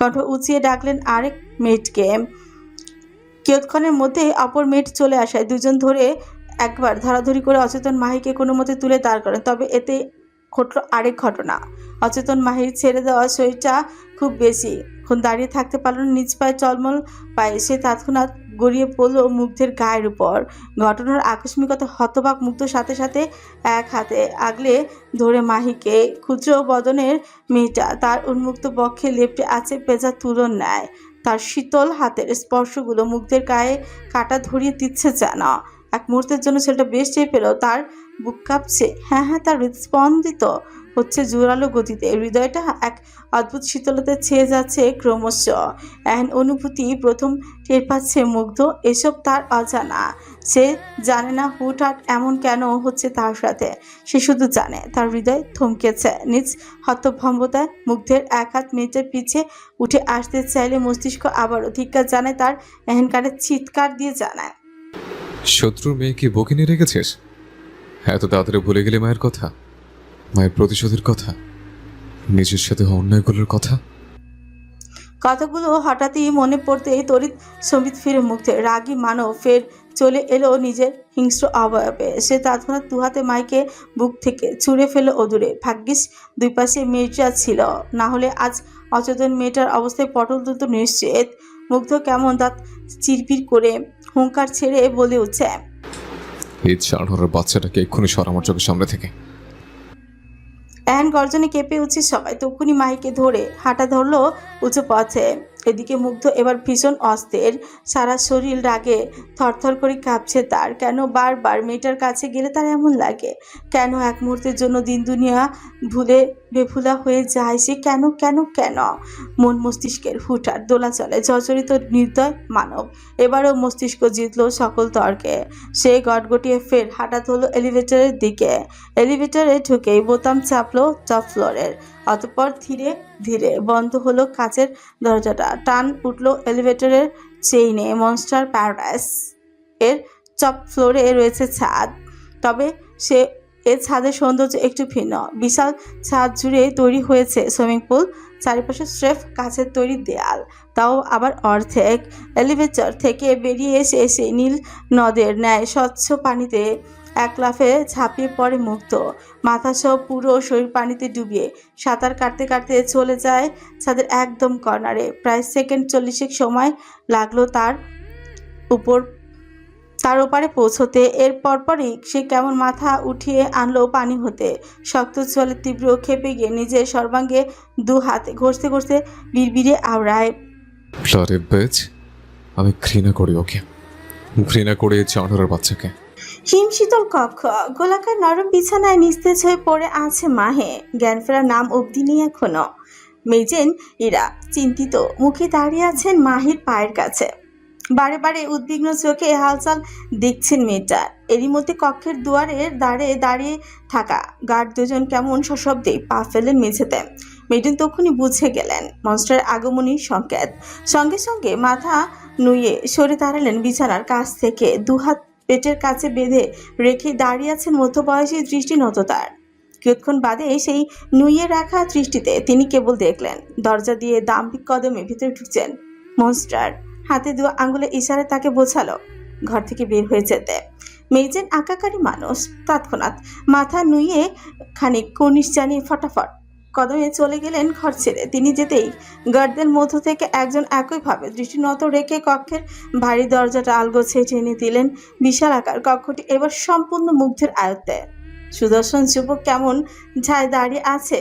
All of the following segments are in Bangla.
কণ্ঠ উঁচিয়ে ডাকলেন আরেক মেয়েটকে। কিয়ৎক্ষণের মধ্যে অপর মেয়েট চলে আসায় দুজন ধরে একবার ধরাধরি করে অচেতন মাহিকে কোনো মতে তুলে দাঁড় করেন। তবে এতে ঘটল আরেক ঘটনা। অচেতন মাহির ছেড়ে দেওয়া শরীরটা খুব বেশিক্ষণ দাঁড়িয়ে থাকতে পারল না। নিজ পায়ে চলমল পায়ে সে তৎক্ষণাৎ গড়িয়ে পড়ল মুগ্ধের গায়ের উপর। ঘটনার আকস্মিকতা হতবাক মুগ্ধ সাথে সাথে এক হাতে আগলে ধরে মাহিকে। ক্ষুদ্র বদনের মেয়েটা তার উন্মুক্ত বক্ষে লেপ্টে আছে পেঁজা তুলোর ন্যায়। তার শীতল হাতের স্পর্শগুলো মুগ্ধের গায়ে কাটা ধরিয়ে দিচ্ছে যেন। এক মুহূর্তের জন্য ছেলেটা বেশ চেয়ে পেল তার বুক কাঁপছে। হ্যাঁ, তার হৃদস্পন্দিত হচ্ছে জোরালো গতিতে। হৃদয়টা এক অদ্ভুত শীতলতা ছেয়ে যাচ্ছে ক্রমশ। এহেন অনুভূতি প্রথম টের পাচ্ছে মুগ্ধ। এসব তার অজানা। সে জানে না হুটহাট এমন কেন হচ্ছে তার সাথে। সে শুধু জানে তার হৃদয় থমকেছে। নিজ হতভম্বতায় মুগ্ধের এক হাত মেয়েটার পিছে উঠে আসতে চাইলে মস্তিষ্ক আবারও ধিক্কার জানায়। তার এহেনকারের চিৎকার দিয়ে জানায়, শত্রুর মেয়েকে বকে নিয়ে রেখেছিস? এত তাড়াতাড়ি ভুলে গেলে মায়ের কথা, মায়ের প্রতিশোধের কথা, নিজের সাথে অন্যায়গুলোর কথা। কথাগুলো হঠাৎই মনে পড়তেই তড়িৎ সমিত ফিরে মুগ্ধের। রাগী মানব ফের চলে এলো নিজের হিংস্র অবয়বে। সে তৎক্ষণাৎ দুহাতে মাইকে বুক থেকে ছুঁড়ে ফেলে অদূরে। ভাগ্যিস দুই পাশে মেয়েটা ছিল, না হলে আজ অচেতন মেয়েটার অবস্থায় পটল তুলত নিশ্চিত। মুগ্ধ কেমন দাঁত চিরপির করে হুঙ্কার ছেড়ে বলে উঠছে, এই চাঁড়ার বাচ্চাটাকে এক্ষুনি সর আমার চোখের সামনে থেকে। এহেন গর্জনে কেঁপে উঠছে সবাই। তক্ষুনি মাহিকে ধরে হাঁটা ধরলো উঁচু পথে। এদিকে মুগ্ধ এবার ভীষণ অস্থির। সারা শরীর রাগে থরথর করে কাঁপছে তার। কেন বারবার মেয়েটার কাছে গেলে তার এমন লাগে? কেন এক মুহূর্তের জন্য দিন দুনিয়া ভুলে বেফুলা হয়ে যায় সে? কেন কেন কেন? মন মস্তিষ্কের হুটহাট দোলাচলে জর্জরিত নির্দয় মানব। এবারও মস্তিষ্ক জিতল সকল তর্কে। সে গটগটিয়ে ফের হাঁটা ধরল এলিভেটরের দিকে। এলিভেটরে ঢুকেই বোতাম চাপলো টপ ফ্লোরের। অতঃপর ধীরে ধীরে বন্ধ হলো কাচের দরজাটা। টান উঠল এলিভেটরের চেইনে। মনস্টার প্যারাডাইস এর টপ ফ্লোরে রয়েছে ছাদ। তবে সে এর ছাদের সৌন্দর্য একটু ভিন্ন। বিশাল ছাদ জুড়ে তৈরি হয়েছে সুইমিং পুল। চারিপাশে স্রেফ কাচের তৈরি দেয়াল, তাও আবার অর্ধেক। এলিভেটর থেকে বেরিয়ে এসে সেই নীল নদের ন্যায় স্বচ্ছ পানিতে এক লাফে ঝাঁপিয়ে পড়ে মুগ্ধ। মাথা সহ পুরো শরীর পানিতে ডুবিয়ে সাঁতার কাটতে কাটতে চলে যায় ছাদের একদম কর্নারে। প্রায় সেকেন্ড 40 সময় লাগলো তার ওপারে পৌঁছতে। এর পরপরই সে কেমন মাথা উঠিয়ে আনলো পানি হতে। শক্ত জলে তীব্র খেপে গিয়ে নিজের সর্বাঙ্গে দু হাতে ঘষতে ঘষতে বিড়বিড়ে আওড়ায়, ব্লাডি বিচ, আমি ঘৃণা করি ওকে, ঘৃণা করে এই চাঁড়ার বাচ্চাকে। হিমশীতল কক্ষ, গোলাকার নরম বিছানায় নিস্তেজ হয়ে পড়ে আছে মাহে। জ্ঞান ফেরার নাম অবধি নেই এখনো। মেজেন ইরা চিন্তিত মুখে দাঁড়িয়ে আছেন মাহির পায়ের কাছে। বারে বারে উদ্বিগ্ন চোখে হালচাল দেখছেন মেয়েটার। এরই মধ্যে কক্ষের দুয়ারের দাঁড়িয়ে থাকা গার্ড দুজন কেমন সশব্দে পা ফেলেন মেঝেতে। মেডেন তখনই বুঝে গেলেন মনস্টারের আগমনীর সংকেত। সঙ্গে সঙ্গে মাথা নুয়ে সরে দাঁড়ালেন বিছানার কাছ থেকে। দুহাত পেটের কাছে বেঁধে রেখে দাঁড়িয়ে আছেন মধ্যবয়সী দৃষ্টি নত তার। কিছুক্ষণ বাদে সেই নুয়ে রাখা দৃষ্টিতে তিনি কেবল দেখলেন দরজা দিয়ে দাম্ভিক কদমে ভিতরে ঢুকছেন মনস্টার। হাতে দু আঙ্গুলে ইশারায় তাকে বোঝালো ঘর থেকে বের হয়ে যেতে। মেজেন আকাকারী মানুষ। তৎক্ষণাৎ মাথা নুয়ে খানিক কর্নিশ জানিয়ে ফটাফট কদমে চলে গেলেন ঘর ছেড়ে। তিনি যেতেই গার্ডদের মধ্য থেকে একজন একইভাবে দৃষ্টি নত রেখে কক্ষের ভারী দরজাটা আলগোছে টেনে দিলেন। বিশাল আকার কক্ষটি এবার সম্পূর্ণ মুগ্ধের আয়ত্তে। সুদর্শন যুবক কেমন ঝায় দাঁড়িয়ে আছে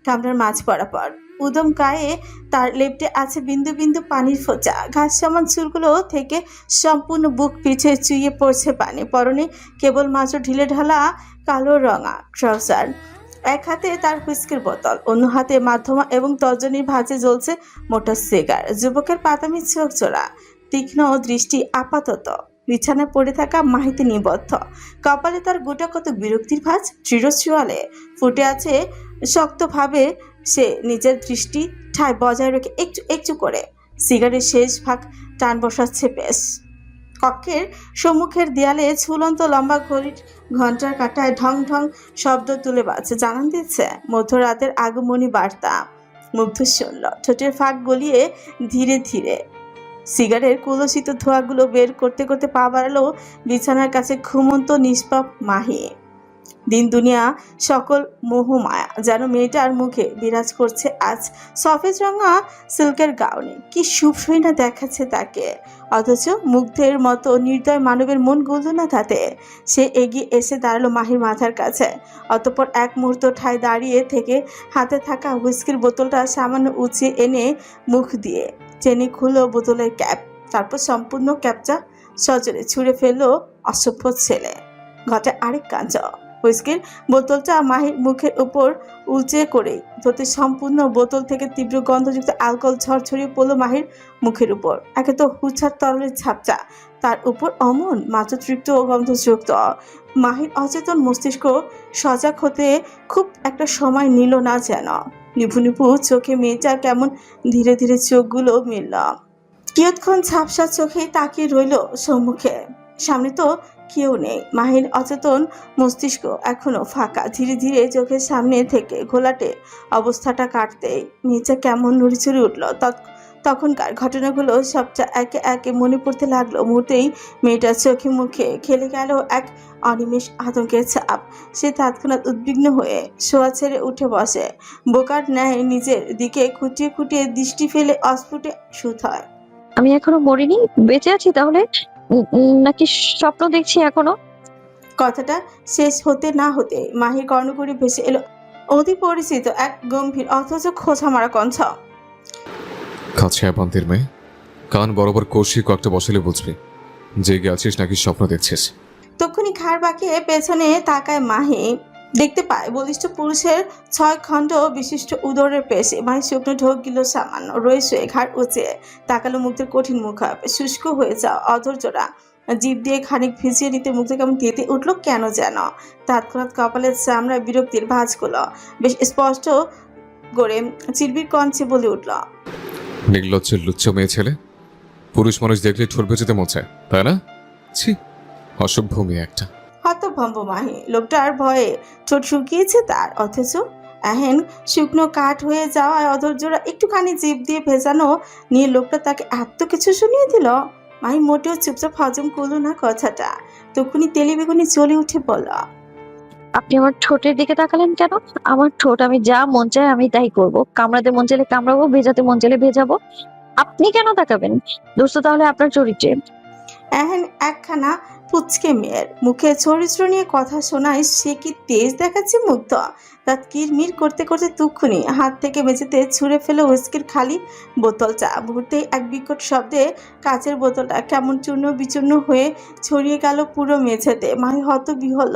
কামরার মাঝ বরাবর। উদম গায়ে তার লেপ্টে আছে বিন্দু বিন্দু পানির ফোঁটা। ঘাস সমান চুলগুলো থেকে সম্পূর্ণ বুক পিঠে চুইয়ে পড়ছে পানি। পরনে কেবল মাত্র ঢিলে ঢালা কালো রঙা ট্রাউজার। এক হাতে তার হুইস্কির বোতল, অন্য হাতে মাধ্যমা এবং তর্জনীর ভাঁজে জ্বলছে মোটা সিগার। যুবকের পাতামি চোখ জোড়া, তীক্ষ্ণ দৃষ্টি আপাতত বিছানায় পড়ে থাকা মাহিতে নিবদ্ধ। কপালে তার গোটা কত বিরক্তির ভাঁজ। চিরচুয়ালে ফুটে আছে শক্তভাবে। সে নিজের দৃষ্টি ঠায় বজায় রেখে একটু একটু করে সিগারের শেষ ভাগ টান বসাচ্ছে বেশ। কক্ষের সম্মুখের দেয়ালে ঝুলন্ত লম্বা ঘড়ির ঘন্টার কাঁটায় ঢং ঢং শব্দ তুলে বাজছে, জানান দিচ্ছে মধ্যরাতের আগমনী বার্তা। মুগ্ধ শুনল, ঠোঁটের ফাঁক গলিয়ে ধীরে ধীরে সিগারের কলুষিত ধোঁয়াগুলো বের করতে করতে পা বাড়ালো বিছানার কাছে ঘুমন্ত নিষ্পাপ মাহি। দিন দুনিয়া সকল মোহমায়া যেন মেয়েটার মুখে বিরাজ করছে আজ। সফেদ রঙা সিল্কের গাউনে কি শুভ্রই না দেখাচ্ছে তাকে, অথচ মুগ্ধের মতো নির্দয় মানবের মন গলল না তাতে। সে এগিয়ে এসে দাঁড়ালো মাহির মাথার কাছে, অতঃপর এক মুহূর্ত ঠায় দাঁড়িয়ে থেকে হাতে থাকা হুইস্কির বোতলটা সামান্য উঁচিয়ে এনে মুখ দিয়ে টেনে খুললো বোতলের ক্যাপ, তারপর সম্পূর্ণ ক্যাপটা সজোরে ছুঁড়ে ফেললো অসভ্য ছেলে। ঘটে আরেক কাণ্ড, হুইস্কির বোতলটা মাহির মুখের উপর উল্টে করে ধরতে সম্পূর্ণ বোতল থেকে তীব্র গন্ধযুক্ত অ্যালকোহল ছড়িয়ে পড়লো মাহির মুখের উপর। একে তো হুচ্ছার তরলের ঝাপটা, তার উপর অমন মাত্রাতিরিক্ত গন্ধযুক্ত। মাহির অচেতন মস্তিষ্ক সজাগ হতে খুব একটা সময় নিল না যেন। নিভু নিভু চোখে মেয়েটা কেমন ধীরে ধীরে চোখগুলো মিলল। কিয়ৎক্ষণ ঝাপসা চোখে তাকিয়ে রইল সম্মুখে। সামনে তো কেউ নেই। মাহির অচেতন মস্তিষ্ক এখনো ফাঁকা। ধীরে ধীরে চোখের সামনে থেকে ঘোলাটে অবস্থাটা কাটতেই মেয়েটা কেমন নড়িচড়ে উঠল। তখনকার ঘটনাগুলো সবটা একে একে মনে পড়তে লাগলো। মুহূর্তেই মেয়েটার চোখে মুখে খেলে গেল এক অনিমেষ আতঙ্কের ছাপ। সে তৎক্ষণাৎ উদ্বিগ্ন হয়ে শোয়া ছেড়ে উঠে বসে, বোকার ন্যায় নিজের দিকে খুঁটিয়ে খুঁটিয়ে দৃষ্টি ফেলে অস্ফুটে সুথয়। আমি এখনো মরিনি, বেঁচে আছি তাহলে? নাকি স্বপ্ন দেখছি এখনো? কথাটা শেষ হতে না হতে মাহির কর্ণকুড়ি ভেসে এলো অতি পরিচিত এক গম্ভীর অথচ খোঁচা মারা কণ্ঠ। কাছে বান্তির মেয়ে, কান বরাবর কষি কয়েকটা বসালে বুঝবি জেগে আছিস নাকি স্বপ্ন দেখছিস। তখনই ঘাড় বাঁকিয়ে পেছনে তাকায় মাহি, দেখতে পায় বলিষ্ঠ পুরুষের 6 খণ্ড বিশিষ্ট উদরের পেশে। মাহি শুকনো ঢোক গিল সামান্য, রয়ে শুয়ে ঘাড় উঁচে তাকালো মুগ্ধের কঠিন মুখাপে। শুষ্ক হয়ে যাওয়া অধৈর্যটা জিভ দিয়ে খানিক ভিজিয়ে নিতে মুগ্ধ কেমন তেতে উঠলো কেন যেন। তৎক্ষণাৎ কপালের চামড়ায় বিরক্তির ভাঁজগুলো বেশ স্পষ্ট করে চিরবির কঞ্চে বলে উঠল, নির্লজ্জ লুচ্চ মেয়ে ছেলে, পুরুষ মানুষ দেখলে ঠোঁট ভেজেতে মোছে, তাই না? ছি, অসভ্য মেয়ে একটা। হতভম্ব মাহি। লোকটার ভয়ে ঠোঁট শুকিয়েছে তার, অথচ এহেন শুকনো কাঠ হয়ে যাওয়ায় অধৈর্যরা একটুখানি জিভ দিয়ে ভেজানো নিয়ে লোকটা তাকে এত কিছু শুনিয়ে দিল। মাহি মোটেও চুপচাপ হজম করলো না কথাটা। তখনই তেলি বেগুনি জ্বলে উঠে বলল, আপনি আমার ঠোঁটের দিকে তাকালেন কেন? আমার ঠোঁট আমি যা মন চায় আমি তাই করব। কামড়াতে মন চাইলে কামড়াবো, ভেজাতে মন চাইলে ভেজাবো। আপনি কেন তাকাবেন? দোস্ত তাহলে আপনার চরিত্রে। এহেন একখানা পুচকে মেয়ের মুখে চরিত্র নিয়ে কথা শোনায় সে কি তেজ দেখাচ্ছে মুগ্ধ। দাঁত কিরমির করতে করতে তুক্ষুনি হাত থেকে মেঝেতে ছুঁড়ে ফেলে হুইস্কির খালি বোতলটা। মুহূর্তেই এক বিকট শব্দে কাচের বোতলটা কেমন চূর্ণ বিচূর্ণ হয়ে ছড়িয়ে গেল পুরো মেঝেতে। মাহি হতবিহ্বল।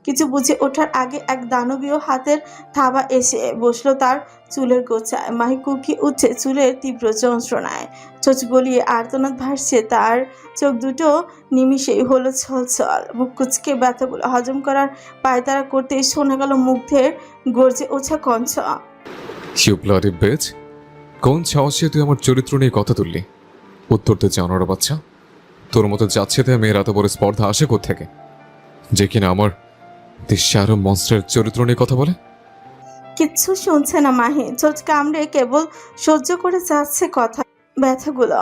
কিছু বুঝে ওঠার আগে এক দানবীয় হাতের থাবা এসে বসলো তার চুলের গোছায়। মাহি কুকিয়ে উঠছে চুলের তীব্র যন্ত্রণায়। চোখ গলিয়ে আর্তনাদ ভাসছে তার, চোখ দুটো নিমিষেই হলো ছলছল। মুখ কুচকে ব্যথাগুলো হজম করার পায়তারা করতেই শোনা গেল মুগ্ধের গর্জে ওঠা কণ্ঠ, ইউ ব্লাডি বিচ, কোন সাহসে তুই আমার চরিত্র নিয়ে কথা তুললি? উত্তর তো জানোয়ার বাচ্চা। তোর মতো যাচ্ছে তাই মেয়ের এত বড় স্পর্ধা আসে কোত্থেকে, যে কিনা আমার দিশার মনস্টারের চরিত্র নিয়ে কথা বলে? কিচ্ছু শুনছে না মাহি। চোখ কামড়ে কেবল সহ্য করে যাচ্ছে কথা ব্যথাগুলো।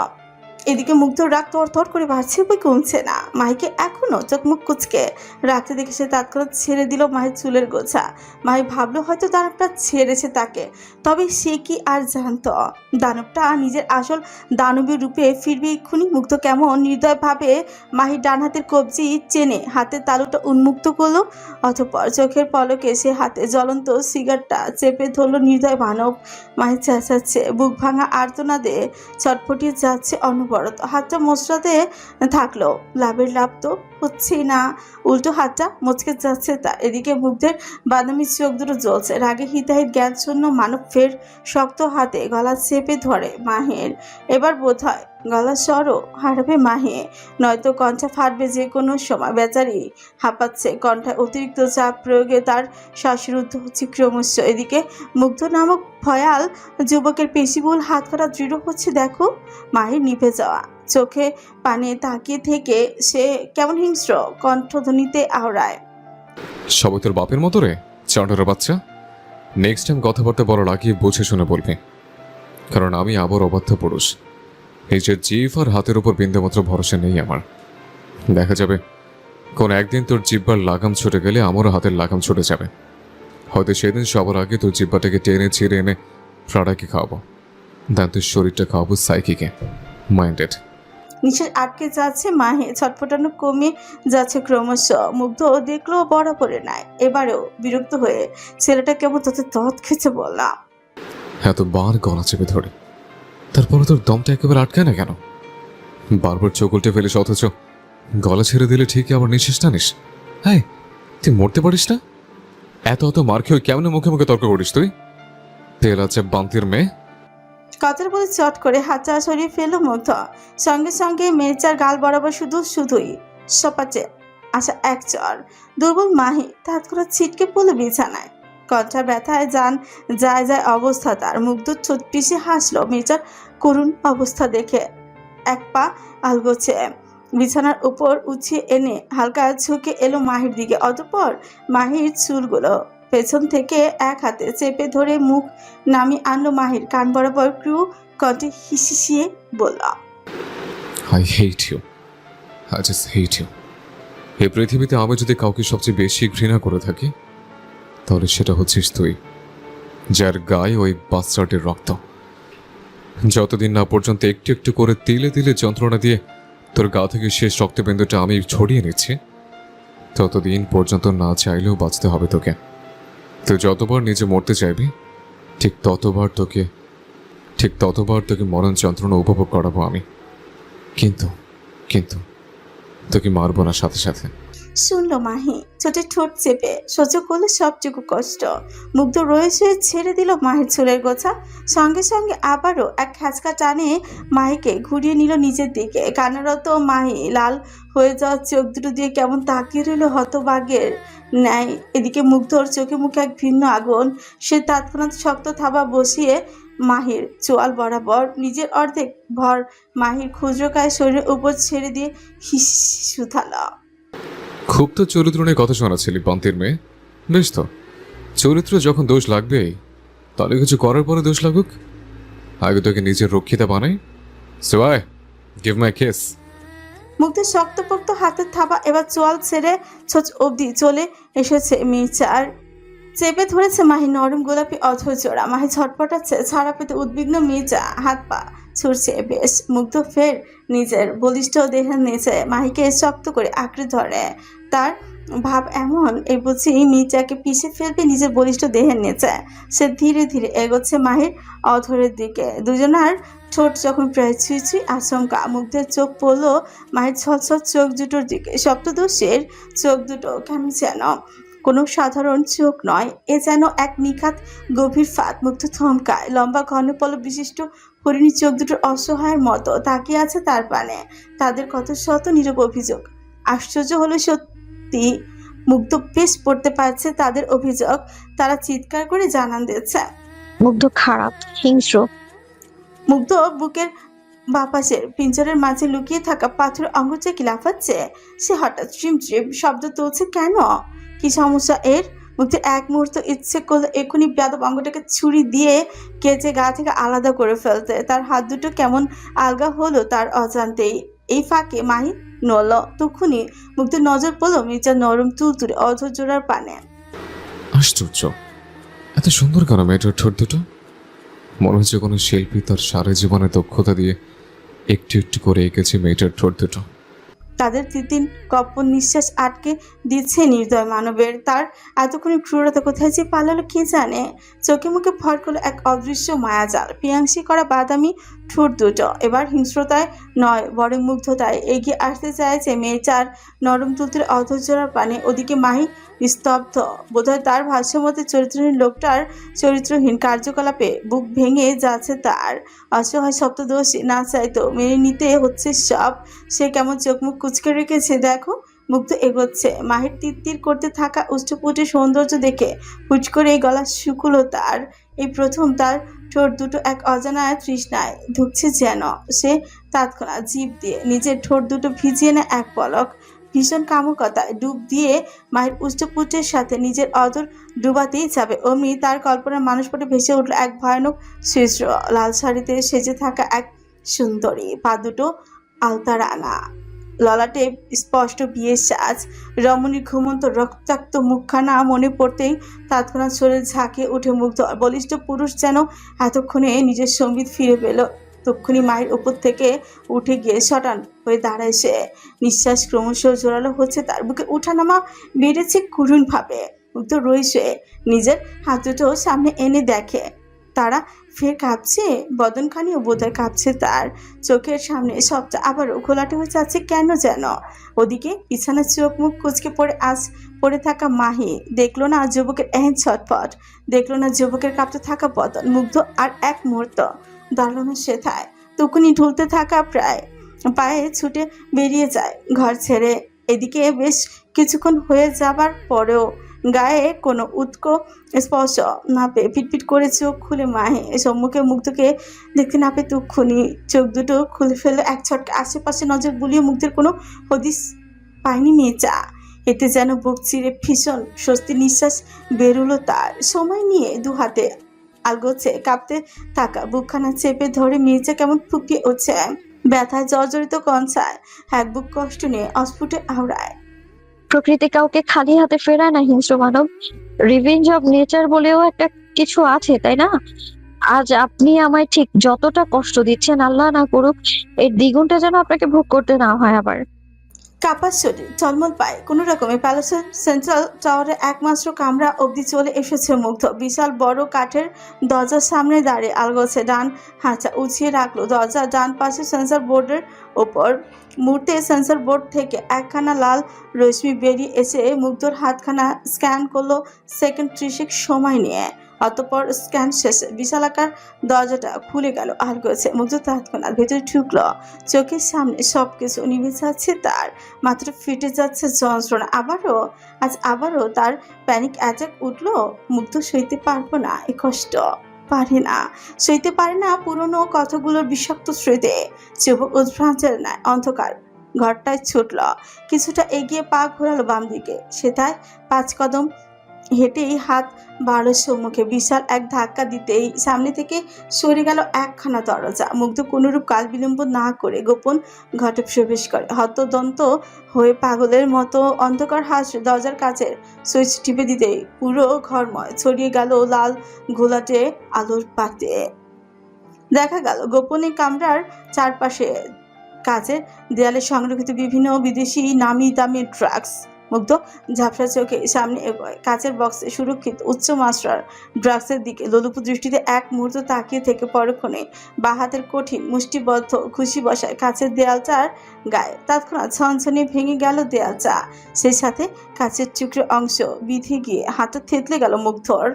এদিকে মুগ্ধ রাগ তরতর করে বাড়ছে, বই কমছে না। মাহিকে এখনো চোখ মুখ কুচকে রাখতে দেখে সে তৎক্ষণাৎ ছেড়ে দিল মাহির চুলের গোছা। মাহি ভাবলো হয়তো দানবটা ছেড়েছে তাকে, তবে সে কি আর জানতো দানবটা নিজের আসল দানবীয় রূপে ফিরবে এক্ষুনি। মুগ্ধ কেমন নির্দয়ভাবে মাহির ডান হাতের কবজি চেনে হাতের তালুটা উন্মুক্ত করলো, অতঃপর চোখের পলকে সে হাতে জ্বলন্ত সিগারটা চেপে ধরলো নির্দয় মানব। মাহি চেঁচাচ্ছে, বুক ভাঙা আর্তনাদে ছটফটিয়ে যাচ্ছে অনবরত। হাতটা মোচড়াতে থাকলো, লাভের লাভ তো হচ্ছেই না, উল্টো হাতটা মচকে যাচ্ছে তার। এদিকে মুগ্ধের বাদামি চোখ দুটো জ্বলছে রাগে। হিতাহিত জ্ঞান শূন্য মানব ফের শক্ত হাতে গলা চেপে ধরে মাহির। এবার বোধ হয় গলা স্বরও হারাবে মাহি, নয়তো কণ্ঠা ফাটবে যে কোনো সময়। বেচারি হাঁপাচ্ছে, কণ্ঠায় অতিরিক্ত চাপ প্রয়োগে তার শ্বাসরুদ্ধ হচ্ছে ক্রমশ। এদিকে মুগ্ধ নামক ভয়াল যুবকের পেশিবহুল হাত করা দৃঢ় হচ্ছে। দেখো মাহির নিভে যাওয়া চোখে পানে তাকিয়ে থেকে সে কেমন হিংস্র কণ্ঠধ্বনিতে আওড়ায়, সবাই তোর বাপের মতো রে চাঁটার বাচ্চা। নেক্সট টাইম কথাবার্তা বলার আগে বুঝে শুনে বলবি। কারণ আমি আবার অবাধ্য পুরুষ। এই যে জিভ আর হাতের উপর বিন্দুমাত্র ভরসা নেই আমার। দেখা যাবে কোন একদিন তোর জিব্বার লাগাম ছুটে গেলে আমারও হাতের লাগাম ছুটে যাবে। হয়তো সেদিন সবার আগে তোর জিব্বাটাকে টেনে ছিঁড়ে এনে ফ্রাডাকে খাওয়াবো, দেন তোর শরীরটা খাওয়াবো সাইকিকে। মাইন্ডেড। নিঃশ্বাস আটকে যাচ্ছে মাহে, ছটফটানো কমে যাচ্ছে ক্রমশ। মুগ্ধ দেখলো বরাবরে নাই, এবারেও বিরক্ত হয়ে ছেলেটা কেবল তাতে তৎ খেতে বললাম, এতবার গলা চেপে ধরে তারপরে তোর দমটা একেবারে আটকায় না কেন? বারবার চোখ উল্টে ফেলিস, অথচ গলা ছেড়ে দিলে ঠিকই আবার নিঃশ্বাস টানিস। হ্যাঁ, তুই মরতে পারিস না? এত মার খেয়ে কেমন মুখে মুখে তর্ক করিস তুই? তেল আছে বান্তির মেয়ে। কথার বলে চট করে হাতটা সরিয়ে ফেললো মুগ্ধ। সঙ্গে সঙ্গে মেয়েচার গাল বরাবর শুধুই সপাচে আসা এক চর। দুর্বল মাহি তৎক্ষণাৎ ছিটকে পড়লো বিছানায়। কণ্ঠা ব্যথায় যায় অবস্থা তার। মুগ্ধ ছোট পিষে হাসলো মেয়েচার করুণ অবস্থা দেখে। এক পা আলগোছে বিছানার উপর উঠিয়ে এনে হালকা ঝুঁকে এলো মাহির দিকে। অতঃপর মাহির চুলগুলো পেছন থেকে এক হাতে চেপে ধরে মুখ নামিয়ে আনলো মাহির কান বরাবর। ক্রু কণ্ঠে হিসিয়ে বলল, I hate you, I just hate you. এই পৃথিবীতে আমি যদি কাউকে সবচেয়ে বেশি ঘৃণা করে থাকি তাহলে সেটা হচ্ছিস তুই, যার গায়ে ওই বাচ্চাটির রক্ত। যতদিন না পর্যন্ত একটু একটু করে তিলে তিলে যন্ত্রণা দিয়ে তোর গা থেকে শেষ রক্তবিন্দুটা আমি ছড়িয়ে নিচ্ছি, ততদিন পর্যন্ত না চাইলেও বাঁচতে হবে তোকে। তুই যতবার নিজে মরতে চাইবি ঠিক ততবার তোকে মরণ যন্ত্রণা উপভোগ করাবো আমি। কিন্তু কিন্তু তোকে মারবো না সাথে সাথে। শুনলো মাহি ছোটে ঠোঁট চেপে সহ্য করলো সবটুকু কষ্ট। মুগ্ধ রয়েছে ছেড়ে দিল মাহির চুলের গোছা। সঙ্গে সঙ্গে আবারও এক খাঁচকা টানে মাহিকে ঘুরিয়ে নিল নিজের দিকে। কান্নারত মাহি লাল হয়ে যাওয়া চোখ দুটো দিয়ে কেমন তাকিয়ে রইল হতভাগের ন্যায়। এদিকে মুগ্ধর চোখে মুখে এক ভিন্ন আগুন। সে তৎক্ষণাৎ শক্ত থাবা বসিয়ে মাহির চোয়াল বরাবর নিজের অর্ধেক ভর মাহির ক্ষুদ্রকায় শরীরের উপর ছেড়ে দিয়ে হিস শুধালো, খুব তো চরিত্র নিয়ে কথা শোনাচ্ছিলি বান্তির মেয়ে। বেশ তো, চরিত্র যখন দোষ লাগবেই তাহলে কিছু করার পরে দোষ লাগুক। আগে তোকে নিজের রক্ষিতা বানাই। So I give my kiss. মুগ্ধের শক্তপোক্ত হাতের থাবা এবার চোয়াল ছেড়ে ছোট অবধি চলে এসেছে মেয়েচার। চেপে ধরেছে মাহি নরম গোলাপি অধৈর্যরা। মাহি ছটপটাচ্ছে ছাড়া পেতে উদ্বিগ্ন মেয়েচা হাত পা ছুটছে বেশ। মুগ্ধ ফের নিজের বলিষ্ঠ দেহের নিচে মাহিকে শক্ত করে আঁকড়ে ধরে। তার ভাব এমন এই বুঝি মেয়েচাকে পিষে ফেলবে নিজের বলিষ্ঠ দেহের নিচে। সে ধীরে ধীরে এগোচ্ছে মাহির অধরের দিকে। দুজনার ঠোঁট যখন প্রায় ছুঁই আশঙ্কা। মুগ্ধের চোখ পড়ল মাহির ছলছল চোখ দুটোর দিকে। সপ্তদোষের চোখ দুটো কেমন যেন কোনো সাধারণ চোখ নয়, এ যেন এক নিখাত গভীর ফাঁদ। মুগ্ধ থমকায়। লম্বা ঘন পলক বিশিষ্ট হরিণী চোখ দুটোর অসহায়ের মতো তাকিয়ে আছে তার পানে। তাদের কত শত নীরব অভিযোগ। আশ্চর্য হলো সত্যি মুগ্ধ বেশ পড়তে পারছে তাদের অভিযোগ। তারা চিৎকার করে জানান দিচ্ছে, মুগ্ধ খারাপ, হিংস্র। মুগ্ধ বুকের বাপাসের পিঞ্জরের মাঝে লুকিয়ে থাকা পাথরের অঙ্গুরটা কি লাফাচ্ছে। সে হঠাৎ ট্রিম শব্দ তুলছে কেন? কি সমস্যা এর? মুগ্ধের এক মুহূর্ত ইচ্ছে করলো এখনই বেয়াদব অঙ্গটাকে ছুরি দিয়ে কেচে গা থেকে আলাদা করে ফেলতে। তার হাত দুটো কেমন আলগা হলো তার অজান্তেই। এই ফাঁকে মাহি নড়ল। তখনই মুগ্ধের নজর পড়লো মির্জার নরম তুলতুলে অধৈর্যরার পানে। আশ্চর্য, এত সুন্দর কেন মেয়েটার ঠোঁট দুটো? মনে হচ্ছে কোনো শিল্পী তার সারা জীবনের দক্ষতা দিয়ে একটু একটু করে এঁকেছে মেয়েটার ঠোঁট দুটো। তাদের তিতিন কপ্পন নিঃশ্বাস আটকে দিচ্ছে নির্দয় মানবের। তার এতক্ষণে ক্রূরতা কোথায় যে পালালো কে জানে। চোখে মুখে ভর করলো এক অদৃশ্য মায়াজাল। পিয়াংসি করা বাদামি ঠোঁট দুটো এবার হিংস্রতায় নয় বরং মুগ্ধতায় এগিয়ে আসতে চাইছে মেয়েচার নরম তুলতুলে অধৈর্যরার পানে। ওদিকে মাহি স্তব্ধ। বোধহয় তার ভাষ্যমতে চরিত্রহীন লোকটার চরিত্রহীন কার্যকলাপে বুক ভেঙে যাচ্ছে তার। অসহায় সপ্তদোষী না চাইতো মেনে নিতে হচ্ছে সব। সে কেমন চোখ মুখ কুচকে রেখেছে দেখো। মুগ্ধ এগোচ্ছে। মাহির তিত্তির করতে থাকা উষ্ঠপুষ্টি সৌন্দর্য দেখে হুট করে এই গলা শুকুলো তার। এই প্রথম তার ঠোঁট দুটো এক অজানা তৃষ্ণায় ধুকছে যেন। সে তৎক্ষণাৎ জিভ দিয়ে নিজের ঠোঁট দুটো ভিজিয়ে নেয় এক পলক। ভীষণ কামুকতায় ডুব দিয়ে মায়ের উষ্টপুটের সাথে নিজের অদর ডুবাতেই যাবে। অমনি তার কল্পনার মানুষপটে ভেসে উঠল এক ভয়ানক শিশু, লাল শাড়িতে সেজে থাকা এক সুন্দরী, পা দুটো আলতা রাঙা, ললাটে স্পষ্ট বিয়ের সাজ, রমণীর ঘুমন্ত রক্তাক্ত মুখখানা মনে পড়তেই তৎক্ষণাৎ শরীর ঝাঁকিয়ে উঠে মুগ্ধ বলিষ্ঠ পুরুষ যেন এতক্ষণে নিজের সঙ্গীত ফিরে পেল। তক্ষুনি মায়ের উপর থেকে উঠে গিয়ে শটান হয়ে দাঁড়ায় সে। নিঃশ্বাস ক্রমশ জোরালো হচ্ছে, তার বুকে উঠানামা বেড়েছে করুণ ভাবে। মুগ্ধ রয়েছে, নিজের হাত দুটো সামনে এনে দেখে তারা ফের কাঁপছে, বদনখানিও বোধহয় কাঁপছে তার। চোখের সামনে সবটা আবারও ঘোলাটে হয়ে যাচ্ছে কেন যেন। ওদিকে বিছানার চোখ মুখ কুচকে পড়ে থাকা মাহি দেখলো না যুবকের এহেন ছটফট, দেখলো না যুবকের কাঁপতে থাকা বদন। মুগ্ধ আর এক মুহূর্ত দাঁড়ালো না সেথায়। তখনই ঢুলতে থাকা প্রায় পায়ে ছুটে বেরিয়ে যায় ঘর ছেড়ে। এদিকে বেশ কিছুক্ষণ হয়ে যাবার পরেও গায়ে কোনো উৎক স্পর্শ না পেয়ে পিটপিট করে চোখ খুলে মাহে সম্মুখে মুগ্ধকে দেখতে না পেয়ে তক্ষুনি চোখ দুটো খুলে ফেলে এক ছটকে আশেপাশে নজর বুলিয়ে মুগ্ধের কোনো হদিস পায়নি মেয়েটা। এতে যেন বুক চিরে ভীষণ স্বস্তি নিঃশ্বাস বেরোলো তার। সময় নিয়ে দু হাতে আলগোছে কাঁপতে থাকা বুকখানা চেপে ধরে মেয়েটা কেমন ফুপিয়ে উঠছে ব্যথায় জর্জরিত কঞ্চায়, এক বুক কষ্ট নিয়ে অস্ফুটে আওড়ায়। প্রকৃতি কাউকে খালি হাতে ফেরায় না হিংস্র মানব। রিভেঞ্জ অফ নেচার বলেও একটা কিছু আছে, তাই না? আজ আপনি আমায় ঠিক যতটা কষ্ট দিচ্ছেন, আল্লাহ না করুক এর দ্বিগুণটা যেন আপনাকে ভোগ করতে না হয় আবার। কাপাস শরীর চলমল পায় কোনো রকমে প্যালেসের সেন্ট্রাল টাওয়ারে একমাত্র কামরা অবধি চলে এসেছে মুগ্ধ। বিশাল বড় কাঠের দরজার সামনে দাঁড়িয়ে আলগোছে ডান হাঁচা উঁচিয়ে রাখলো। দরজার ডান পাশে সেন্সর বোর্ডের ওপর মুহূর্তে সেন্সর বোর্ড থেকে একখানা লাল রশ্মি বেরিয়ে এসে মুগ্ধর হাতখানা স্ক্যান করলো সেকেন্ড 30 সময় নিয়ে। অতঃপর স্ক্যান শেষে বিশালাকার দরজাটা খুলে গেল। আলগোছে মুগ্ধ তৎক্ষণাৎ ভেতরে ঢুকলো। চোখের সামনে সবকিছু নিভে যাচ্ছে তার, মাত্র ফেটে যাচ্ছে যন্ত্রণা। আবারও তার প্যানিক অ্যাটাক উঠলো। মুগ্ধ সইতে পারবো না এ কষ্ট, সইতে পারে না পুরনো কথাগুলোর বিষাক্ত স্মৃতি। যুবক উদ্ভ্রান্তের ন্যায় অন্ধকার ঘরটায় ছুটল, কিছুটা এগিয়ে পা ঘোরালো বাম দিকে। সেটায় 5 কদম হেঁটেই হাত বাড়ার সম্মুখে বিশাল এক ধাক্কা দিতেই সামনে থেকে সরে গেল একখানা দরজা। মুগ্ধ কোনরূপ কাল বিলম্ব না করে গোপন ঘটে প্রবেশ করে। হতদন্ত হয়ে পাগলের মতো অন্ধকার হাস দরজার কাছের সুইচ টিপে দিতেই পুরো ঘরময় ছড়িয়ে গেল লাল ঘোলাটে আলোর পাতে। দেখা গেল গোপনে কামরার চারপাশে কাচের দেয়ালে সংরক্ষিত বিভিন্ন বিদেশি নামি দামি ড্রাগস। মুগ্ধ ঝাপসা চোখে সামনে এগোয়। কাচের বক্সে সুরক্ষিত উচ্চ মাত্রার ড্রাগসের দিকে লোলুপ দৃষ্টিতে এক মুহূর্ত তাকিয়ে থেকে পরক্ষণে বাঁ হাতের কঠিন মুষ্টিবদ্ধ খুশি বসায় কাচের দেয়ালটার গায়ে। তৎক্ষণাৎ ছনছনে ভেঙে গেল দেয়ালটা, সেই সাথে কাচের টুকরো অংশ বিধে গিয়ে হাতে থেতলে গেল মুগ্ধর।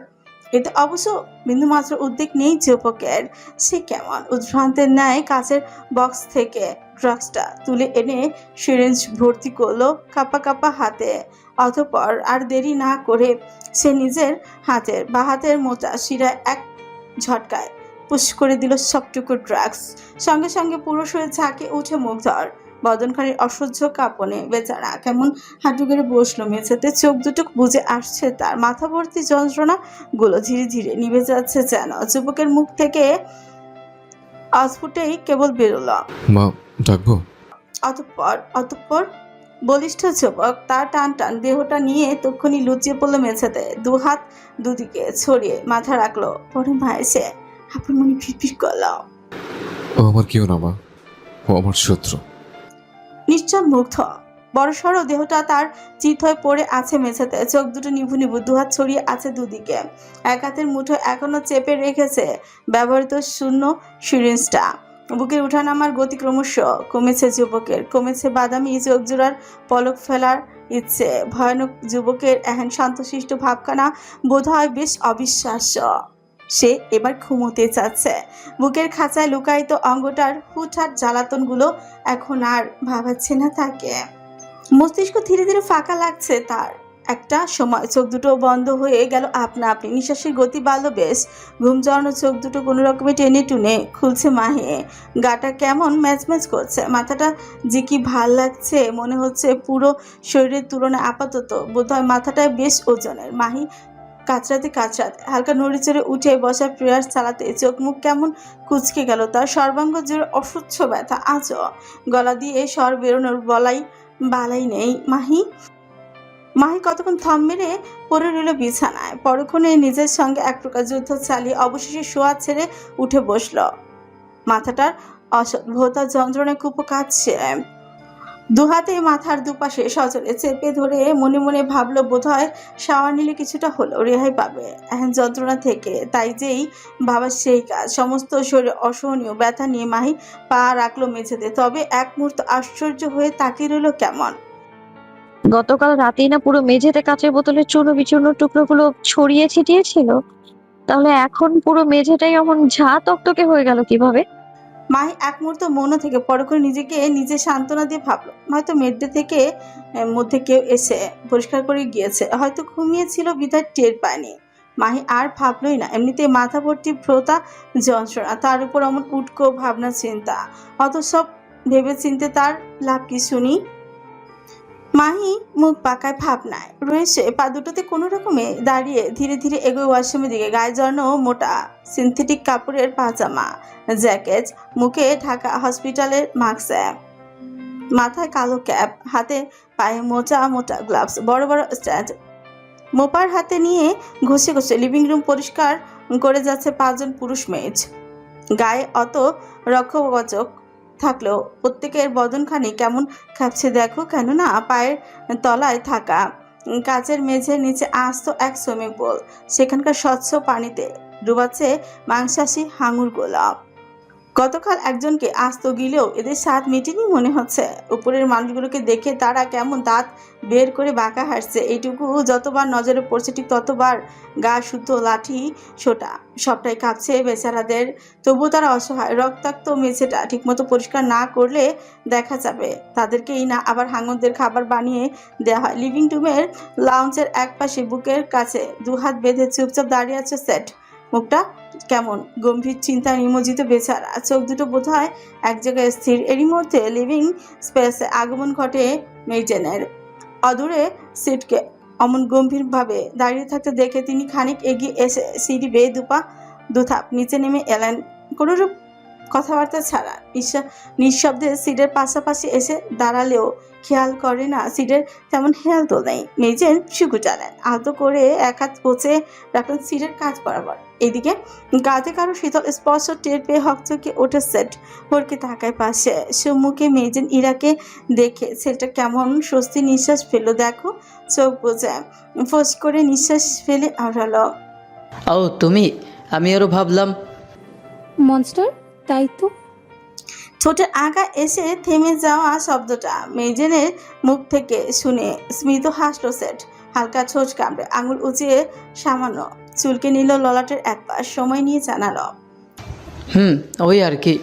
এতে অবশ্য বিন্দুমাত্র উদ্বেগ নেই যুবকের। সে কেমন উদ্ভ্রান্তের ন্যায় কাচের বক্স থেকে ড্রাগসটা তুলে এনে সিরিঞ্জ ভর্তি করলো কাপা কাপা হাতে। অতঃপর আর দেরি না করে সে নিজের বাঁ হাতের মোটা শিরায় এক ঝটকায় পুশ করে দিল সবটুকু ড্রাগস। সঙ্গে সঙ্গে পুরো শরীর ঝাঁকে উঠে মুগ্ধর। বদনখানির অসহ্য কাঁপনে বেচারা কেমন হাঁটু গেড়ে বসলো মেঝেতে। চোখ দুটো বুজে আসছে তার, মাথা ভর্তি যন্ত্রণা গুলো ধীরে ধীরে নিভে যাচ্ছে যেন। যুবকের মুখ থেকে অস্ফুটেই কেবল বেরোল, মা ডাকবো? অতঃপর বলিষ্ঠ যুবক তার টান টান দেহটা নিয়ে তক্ষুনি লুচিয়ে পড়লো মেঝেতে। 2 হাত দুদিকে ছড়িয়ে মাথা রাখলো। পরে মা এসে আপন মনে ফিরফির করলো, ও আমার কেউ না মা, ও আমার শত্রু। নিশ্চল মুগ্ধ বড়সড় দেহটা তার চিত হয়ে পড়ে আছে মেঝেতে। চোখ দুটো নিভু নিভু, 2 হাত ছড়িয়ে আছে দুদিকে। এক হাতের মুঠো এখনো চেপে রেখেছে ব্যবহৃত শূন্য সিরিঞ্জটা। বুকের উঠানামার গতি ক্রমশ কমেছে যুবকের, কমেছে বাদামি চোখ জোড়ার পলক ফেলার ইচ্ছে। ভয়ানক যুবকের এহেন শান্তশিষ্ট ভাবখানা বোধ হয় বেশ অবিশ্বাস্য। সে এবার ঘুমোতে চাচ্ছে। বুকের খাঁচায় লুকায়িত অঙ্গটার হুটহাট জ্বালাতনগুলো এখন আর ভাবাচ্ছে না তাকে। মস্তিষ্ক ধীরে ধীরে ফাঁকা লাগছে তার। একটা সময় চোখ দুটো বন্ধ হয়ে গেল আপনা আপনি। নিঃশ্বাসের গতি বাড়ল বেশ। ঘুম জড়ানো চোখ দুটো কোনো রকমে টেনে টুনে খুলছে মাহি। গাটা কেমন ম্যাচ ম্যাচ করছে, মাথাটা যে কি ভাল লাগছে মনে হচ্ছে পুরো শরীরের তুলনায় আপাতত বোধহয় মাথাটায় বেশ ওজনের। মাহি কাচরাতে হালকা নড়ে চড়ে উঠে বসা প্রেয়ার চালাতে চোখ মুখ কেমন কুচকে গেল তার। সর্বাঙ্গ জুড়ে অসহ্য ব্যথা। আজও গলা দিয়ে স্বর বেরোনোর বালাই নেই। মাহি কতক্ষণ থম মেরে পড়ে রইল বিছানায়। পরক্ষণে নিজের সঙ্গে এক প্রকার যুদ্ধ চালিয়ে অবশেষে শোয়া ছেড়ে উঠে বসল। মাথাটার অসভ্যতা যন্ত্রণায় কুপো কাঁদছে। দুহাতে মাথার দুপাশে সজোরে চেপে ধরে মনে মনে ভাবলো বোধহয় শাওয়ার নিলে কিছুটা হলেও রেহাই পাবে এখন যন্ত্রণা থেকে। তাই যেই বাবার সেই কাজ। সমস্ত শরীরে অসহনীয় ব্যথা নিয়ে মাহি পা রাখলো মেঝেতে। তবে এক মুহূর্ত আশ্চর্য হয়ে তাকিয়ে রইল কেমন। গতকাল রাতেই না পুরো মেঝেতে কাঁচের বোতলের চূর্ণ বিচূর্ণ টুকরোগুলো ছড়িয়ে ছিটিয়েছিল, তাহলে এখন পুরো মেঝেটাই এমন ঝাঁ তকতকে হয়ে গেল কিভাবে? মাহি এক মুহূর্ত মৌন থেকে পরক্ষণে নিজে সান্ত্বনা দিয়ে ভাবলো হয়তো মেডে থেকে মধ্যে কেউ এসে পরিষ্কার করে গিয়েছে, হয়তো ঘুমিয়েছিল বিধায় টের পায়নি। মাহি আর ভাবলই না। এমনিতে মাথা ভর্তি ভ্রতা যন্ত্রণা, তার উপর অমন উটকো ভাবনা চিন্তা। অত সব ভেবে চিনতে তার লাভ কি শুনি। মাহি মুখ পাকায় ভাবনায় রয়েছে। পা দুটোতে কোনো রকমে দাঁড়িয়ে ধীরে ধীরে এগোয় ওয়াশরুমের দিকে। গায়ে জড়ানো মোটা সিনথেটিক কাপড়ের পাজামা, জ্যাকেট, মুখে ঢাকা হসপিটালের মাস্ক, মাথায় কালো ক্যাপ, হাতে পায়ে মোটা গ্লাভস, বড় বড় স্ট্যান্ড মোপার হাতে নিয়ে ঘষে ঘষে লিভিং রুম পরিষ্কার করে যাচ্ছে 5 জন পুরুষ মেজ। গায়ে অত রক্ষকবচক থাকলেও প্রত্যেকের বদনখানি কেমন কাঁপছে দেখো। কেননা পায়ের তলায় থাকা কাচের মেঝের নিচে আস্ত এক সুইমিং পুল, সেখানকার স্বচ্ছ পানিতে ডুবাচ্ছে মাংসাশী হাঙুর গোলাপ। গতকাল একজনকে আস্ত গিলেও এদের স্বাদ মেটেনি মনে হচ্ছে। উপরের মানুষগুলোকে দেখে তারা কেমন দাঁত বের করে বাঁকা হাসছে। এইটুকু যতবার নজরে পড়ছে ঠিক ততবার গা শুদ্ধ লাঠি সোটা সবটাই কাঁপছে বেচারাদের। তবুও তারা অসহায়। রক্তাক্ত মেঝেটা ঠিকমতো পরিষ্কার না করলে দেখা যাবে তাদেরকেই না আবার হাঙরদের খাবার বানিয়ে দেওয়া হয়। লিভিং রুমের লাউঞ্জের এক পাশে বুকের কাছে 2 হাত বেঁধে চুপচাপ দাঁড়িয়ে আছে সেট। মুখটা কেমন গম্ভীর চিন্তা নিমজ্জিত বেচারা। চোখ দুটো বোধহয় এক জায়গায় স্থির। এরই মধ্যে লিভিং স্পেসে আগমন ঘটে মেইজেনের। অদূরে সিটকে অমন গম্ভীরভাবে দাঁড়িয়ে থাকতে দেখে তিনি খানিক এগিয়ে এসে সিঁড়ি বেয়ে দুধাপ নিচে নেমে এলেন কোনোরূপ কথাবার্তা ছাড়া। নিঃশব্দে সিটের পাশাপাশি এসে দাঁড়ালেও খেয়াল করে না সিটের তেমন হেলতো নেই। মেজেন শুকুটালেন আলতো করে এক হাত পচে রাখলেন সিটের কাজ বরাবর। এদিকে কাঁধে কারো শীতল স্পর্শ টের পেয়ে হকচকে ওঠে সেট। ভরকে তাকায় পাশে সম্মুখে মেজেন ইরাকে দেখে ছেলেটা কেমন স্বস্তি নিঃশ্বাস ফেললো দেখো। চোখ বোঝে ফোঁস করে নিঃশ্বাস ফেলে আওড়ালো, ও তুমি? আমি আরো ভাবলাম মনস্টার। তাই তো। ঠোঁটের আগা এসে থেমে যাওয়া শব্দটা মেজেনের মুখ থেকে শুনে স্মিত হাসলো সেট। হালকা ছোট কামড়ে আঙুল উঁচিয়ে সামান্য চুলকে নিল ললাটের এক পাশ। সময় নিয়ে জানালো, ওই আর কি।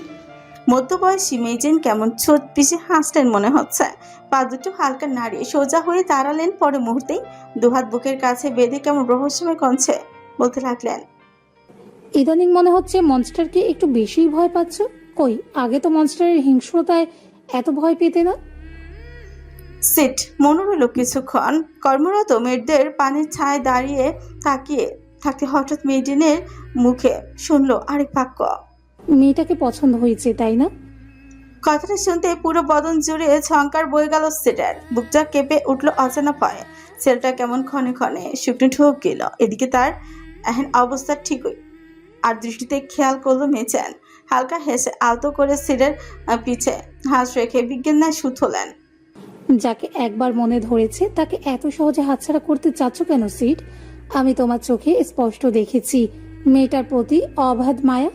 মধ্যবয়সী মেজেন কেমন ছোট পিষে হাসলেন মনে হচ্ছে। পা দুটো হালকা নাড়িয়ে সোজা হয়ে দাঁড়ালেন। পরে মুহূর্তেই 2 হাত বুকের কাছে বেঁধে কেমন রহস্যময় কণ্ঠে বলতে লাগলেন, ইদানিং মনে হচ্ছে মনস্টারকে একটু বেশিই ভয় পাচ্ছ। কই, আগে তো মনস্টারের হিংস্রতায় এত ভয় পেতে না। সিট মনে রইল কিছুক্ষণ। কর্মরত মেয়েদের পানির ছায় দাঁড়িয়ে তাকিয়ে থাকতে হঠাৎ মেয়েডিনের মুখে শুনলো আরেক বাক্য, মেয়েটাকে পছন্দ হয়েছে তাই না? কথাটা শুনতে পুরো বদন জুড়ে ঝংকার বয়ে গেল সেটার। বুকটা কেঁপে উঠলো অজানা পায়ে। ছেলেটা কেমন ক্ষণে ক্ষণে শুকনো ঢোক গেল। এদিকে তার এখন অবস্থা ঠিকই আর দৃষ্টিতে খেয়াল করলো মেচেন। হালকা হেসে আলতো করে সিটের পিছে হাত রেখে বিজ্ঞান ন্যায় শুথলেন, যাকে একবার মনে ধরেছে তাকে এত সহজে হাতছাড়া করতে চাচ্ছ কেন সিড? আমি তোমার চোখে স্পষ্ট দেখেছি মেয়েটার প্রতি অবাধ মায়া।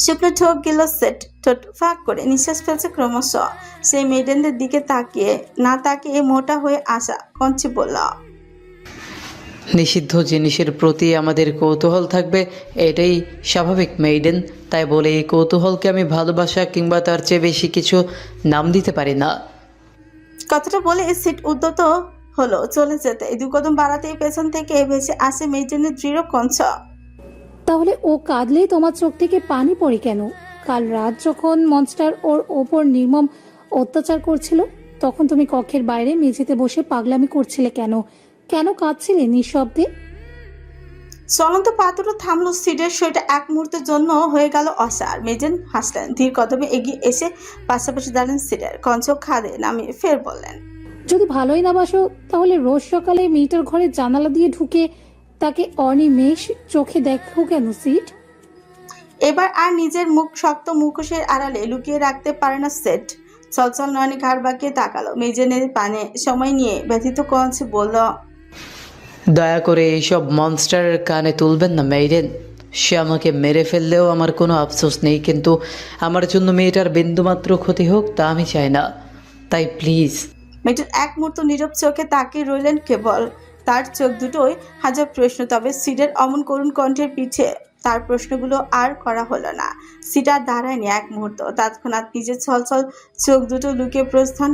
শুকনো ঢোক গেল সেট। ঠোঁট ফাঁক করে নিঃশ্বাস ফেলছে ক্রমশ। সেই মেয়েডেনদের দিকে না তাকিয়ে মোটা হয়ে আসা কঞ্চে বলল, নিষিদ্ধ জিনিসের প্রতি আমাদের কৌতূহল থাকবে, এটাই স্বাভাবিক মেইডেন। তাই বলে এই কৌতূহলকে আমি ভালোবাসা কিংবা তার চেয়ে বেশি কিছু নাম দিতে পারি না। কথাটা বলে সিট উদ্যত হলো চলে যেতে, দু কদম বাড়াতেই পেছন থেকে ভেসে আসে মেজেনের দৃঢ় কঞ্চ। তাহলে ও কাঁদলে তোমার চোখ থেকে পানি পড়ে কেন? কাল রাত যখন মনস্টার ওর ওপর নির্মম অত্যাচার করছিল, তখন তুমি কক্ষের বাইরে মেঝেতে বসে পাগলামি করছিলে কেন? কেন কাঁদছিলে নিঃশব্দে? চলন্ত পাথরও থামলো। সিটের সইটা এক মুহূর্তের জন্য হয়ে গেল অসার। মেজেন হাসলেন, ধীর কদমে এগিয়ে এসে পাশাপাশি দাঁড়ালেন সিটের। কঞ্চ খাদে নামিয়ে ফের বললেন, যদি ভালোই না বাসো, তাহলে রোজ সকালে মেয়েটার ঘরে জানালা দিয়ে ঢুকে তাকে অনিমেষ চোখে দেখো কেন সিট? এবার আর নিজের মুখ শক্ত মুখোশের আড়ালে লুকিয়ে রাখতে পারে না সেট। চলচল নয়নে ঘাড় বাঁকিয়ে তাকালো মেজেনের পানে সময় নিয়ে ব্যথিত কঞ্চে বলল, দয়া করে এইসব মনস্টারের কানে তুলবেন না মেইডেন। সে আমাকে মেরে ফেললেও আমার কোনো আফসোস নেই, কিন্তু আমার জন্য মেয়েটার বিন্দুমাত্র ক্ষতি হোক তা আমি চাই না। তাই প্লিজ। মেয়েটার এক মুহূর্ত নীরব চোখে তাকিয়ে রইলেন কেবল। তার চোখ দুটোই হাজার প্রশ্ন, তবে সিডের অমন করুণ কণ্ঠের পিছে তার প্রশ্নগুলো আর করা হলো না। সিডার দাঁড়ায়নি এক মুহূর্ত, তৎক্ষণাৎ নিজের ছলছল চোখ দুটো লুকিয়ে প্রস্থান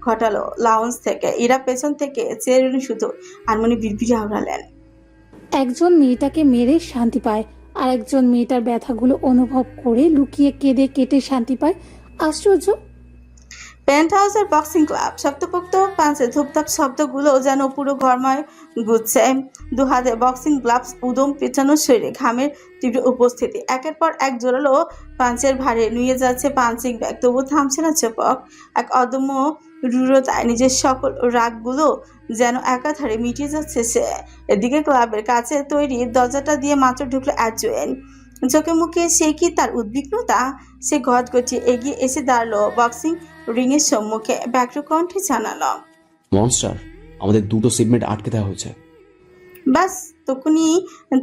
ঘটালো লাউঞ্জ থেকে। ইরা পেছন থেকে চেয়ে রইলেন শুধু, আনমনি বিড়বিড়ে আওড়ালেন, একজন মেয়েটাকে মেরে শান্তি পায়, আর একজন মেয়েটার ব্যথাগুলো অনুভব করে লুকিয়ে কেঁদে কেটে শান্তি পায়। আশ্চর্য। পেন্ট হাউসের বক্সিং ক্লাব, শক্তপোক্ত পাঁচে ধূপধাপ শব্দগুলো যেন পুরো ঘরময় গুচ্ছে। দু হাতে বক্সিং গ্লাভস, উদম পেঁচানো শরীরে ঘামের তীব্র উপস্থিতি। একের পর এক জোরালো পাঞ্চের ভারে নুয়ে যাচ্ছে পাঞ্চিং ব্যাগ, তবু থামছে না চপক। এক অদম্য রূঢ়তায় নিজের সকল রাগগুলো যেন একাধারে মিটিয়ে যাচ্ছে সে। এদিকে ক্লাবের কাছে তৈরি দরজাটা দিয়ে মাত্র ঢুকলো অ্যাজুয়েন। চোখে মুখে সে কি তার উদ্বিগ্নতা? সে গদ গটিয়ে এগিয়ে এসে দাঁড়ালো বক্সিং রিংয়ের সম্মুখে, ব্যগ্র কণ্ঠে জানালো, মনস্টার, আমাদের দুটো সিগমেন্ট আটকে দেওয়া হয়েছে। ব্যাস তখনই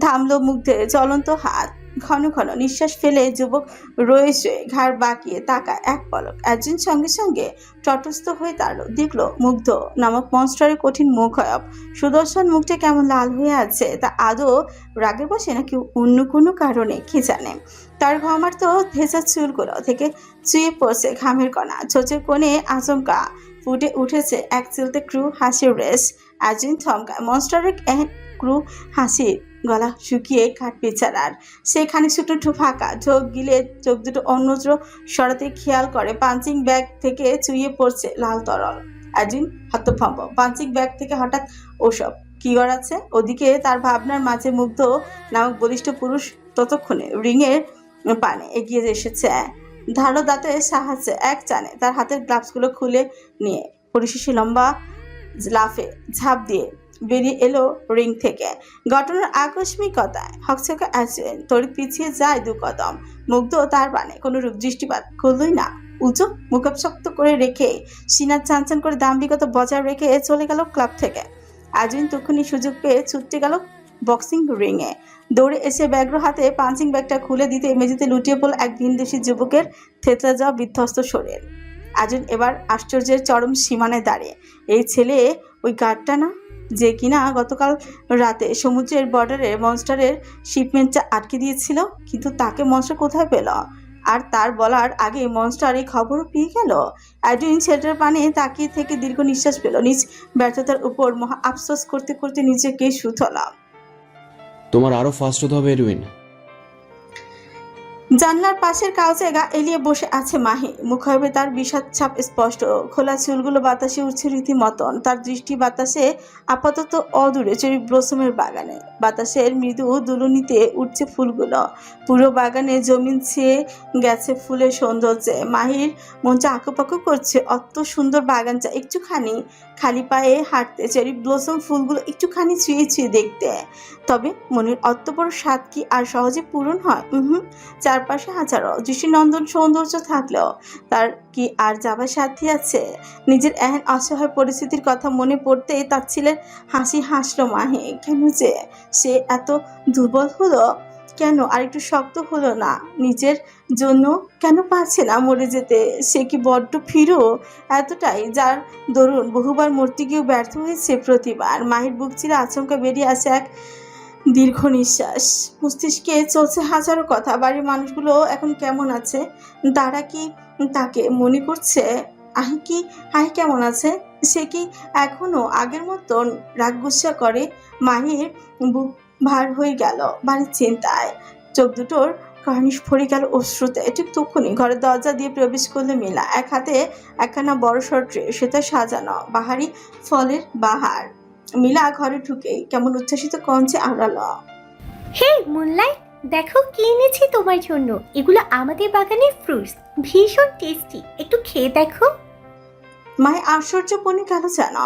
থামলো মুগ্ধের চলন্ত হাত। ঘন ঘন নিঃশ্বাস ফেলে যুবক রয়েছে ঘাড় বাঁকিয়ে তাকায় এক পলক। একজন সঙ্গে সঙ্গে তটস্থ হয়ে দাঁড়ালো, দেখলো মুগ্ধ নামক মনস্টারের কঠিন মুখায়ব। সুদর্শন মুখটা কেমন লাল হয়ে আছে, তা আদৌ রাগের বসে নাকি অন্য কোনো কারণে কে জানে। তার ঘামার তো ভেজা চুলগুলো থেকে চুয়ে পড়ছে ঘামের কণা। ছোচের কোণে আচমকা ফুটে উঠেছে এক চিলতে ক্রু হাসির রেস। একজন থমকায়। মনস্টারের ক্রু হাসির গলা শুকিয়ে কাঠ পেছাড়ার। সেখানে ছোটো ফাঁকা ঢোক গিলে চোখ দুটো অন্যত্র সরাতে খেয়াল করে পাঞ্চিং ব্যাগ থেকে চুইয়ে পড়ছে লাল তরল। একজন হতভম্ব। পাঞ্চিং ব্যাগ থেকে হঠাৎ ওসব কি গড়াচ্ছে? ওদিকে তার ভাবনার মাঝে মুগ্ধ নামক বলিষ্ঠ পুরুষ ততক্ষণে রিংয়ের পানে এগিয়ে এসেছে। ধারো দাঁতের সাহায্যে এক টানে তার হাতের গ্লাভসগুলো খুলে নিয়ে পরিশেষে লম্বা লাফে ঝাঁপ দিয়ে বেরিয়ে এলো রিং থেকে। ঘটনার আকস্মিকতায় হকচকে অ্যাজুয়েন তড়িৎ পিছিয়ে যায় দু কদম। মুগ্ধ তার পানে কোনো রূপ দৃষ্টিপাত করলই না। উঁচু মুখাপ শক্ত করে রেখে সিনার চানচান করে দাম্ভিকতা বজায় রেখে চলে গেল ক্লাব থেকে। অ্যাজুয়েন তখনই সুযোগ পেয়ে ছুটতে গেল বক্সিং রিংয়ে। দৌড়ে এসে ব্যগ্র হাতে পাঞ্চিং ব্যাগটা খুলে দিতে মেঝেতে লুটিয়ে পড়ল এক ভিনদেশি যুবকের থেতলে যাওয়া বিধ্বস্ত শরীর। আজুন এবার আশ্চর্যের চরম সীমানায় দাঁড়িয়ে। এই ছেলে ওই গার্ডটা না, যে কিনা গতকাল রাতে সমুদ্রের বর্ডারে মনস্টারের শিপমেন্টটা আটকে দিয়েছিল? কিন্তু তাকে মনস্টার কোথায় পেল? আর তার বলার আগে মনস্টার এই খবরও পেয়ে গেল। অ্যাডুইন ছেলেটার পানে তাকিয়ে থেকে দীর্ঘ নিঃশ্বাস পেল। নিজ ব্যর্থতার উপর মহা আফসোস করতে করতে নিজেকে সুতলাম। তোমার আরো ফাস্ট হতে হবে এডুইন। জানলার পাশের কাউচে গা এলিয়ে বসে আছে মাহি। মুখাবে তার বিষাদ ছাপ স্পষ্ট। খোলা চুলগুলো বাতাসে উঠছে রীতিমতন। তার দৃষ্টি বাতাসে আপাতত অদূরে চেরি ব্লসমের বাগানে। বাতাসের মৃদু দুলুনিতে উঠছে ফুলগুলো। পুরো বাগানে জমিন ছেয়ে গেছে ফুলের সৌন্দর্যে। মাহির মনটা আঁকুপাকু করছে। অত সুন্দর বাগানটা একটুখানি খালি পায়ে হাঁটতে, চেরি ব্লসম ফুলগুলো একটুখানি ছুঁয়ে ছুঁয়ে দেখতে। তবে মনের অত বড় স্বাদ কি আর সহজে পূরণ হয়? চারপাশে হাজারো দৃষ্টিনন্দন সৌন্দর্য থাকলেও তার কি আর যাবার সাথী আছে? নিজের এহেন অসহায় পরিস্থিতির কথা মনে পড়তেই তার ছিলেন হাসি হাসলো মাহি। কেন যে সে এত দুর্বল হলো? কেন আর একটু শক্ত হলো না? নিজের জন্য কেন পারছে না মরে যেতে? সে কি বড্ড ফিরো এতটাই, যার দরুন বহুবার মরতে গিয়েও ব্যর্থ হয়েছে প্রতিবার? মাহির বুক চিরে আচমকা বেরিয়ে আসে এক দীর্ঘ নিঃশ্বাস। মস্তিষ্কে চলছে হাজারো কথা। বাড়ির মানুষগুলো এখন কেমন আছে? তারা কি তাকে মনে করছে? আহি কেমন আছে? সে কি এখনো আগের মতন রাগ গুসা করে? মাহির বুক ভার হয়ে গেল বাড়ির চিন্তায়, চোখ দুটোর কার্নিশ ভরে গেল অশ্রুতে। ঠিক তখনই ঘরের দরজা দিয়ে প্রবেশ করলো মিলা, এক হাতে একখানা বড় ট্রে, সেটা সাজানো বাহারি ফলের বাহার। মিলা ঘরে ঢুকেই কেমন উচ্ছ্বাসিত কঞ্চে আওড়ালো। হে মুনলাইট, দেখো কি এনেছি তোমার জন্য। এগুলো আমাদের বাগানের ফ্রুটস, ভীষণ টেস্টি, একটু খেয়ে দেখো। মায়ের আশ্চর্য বনে গেল যেন।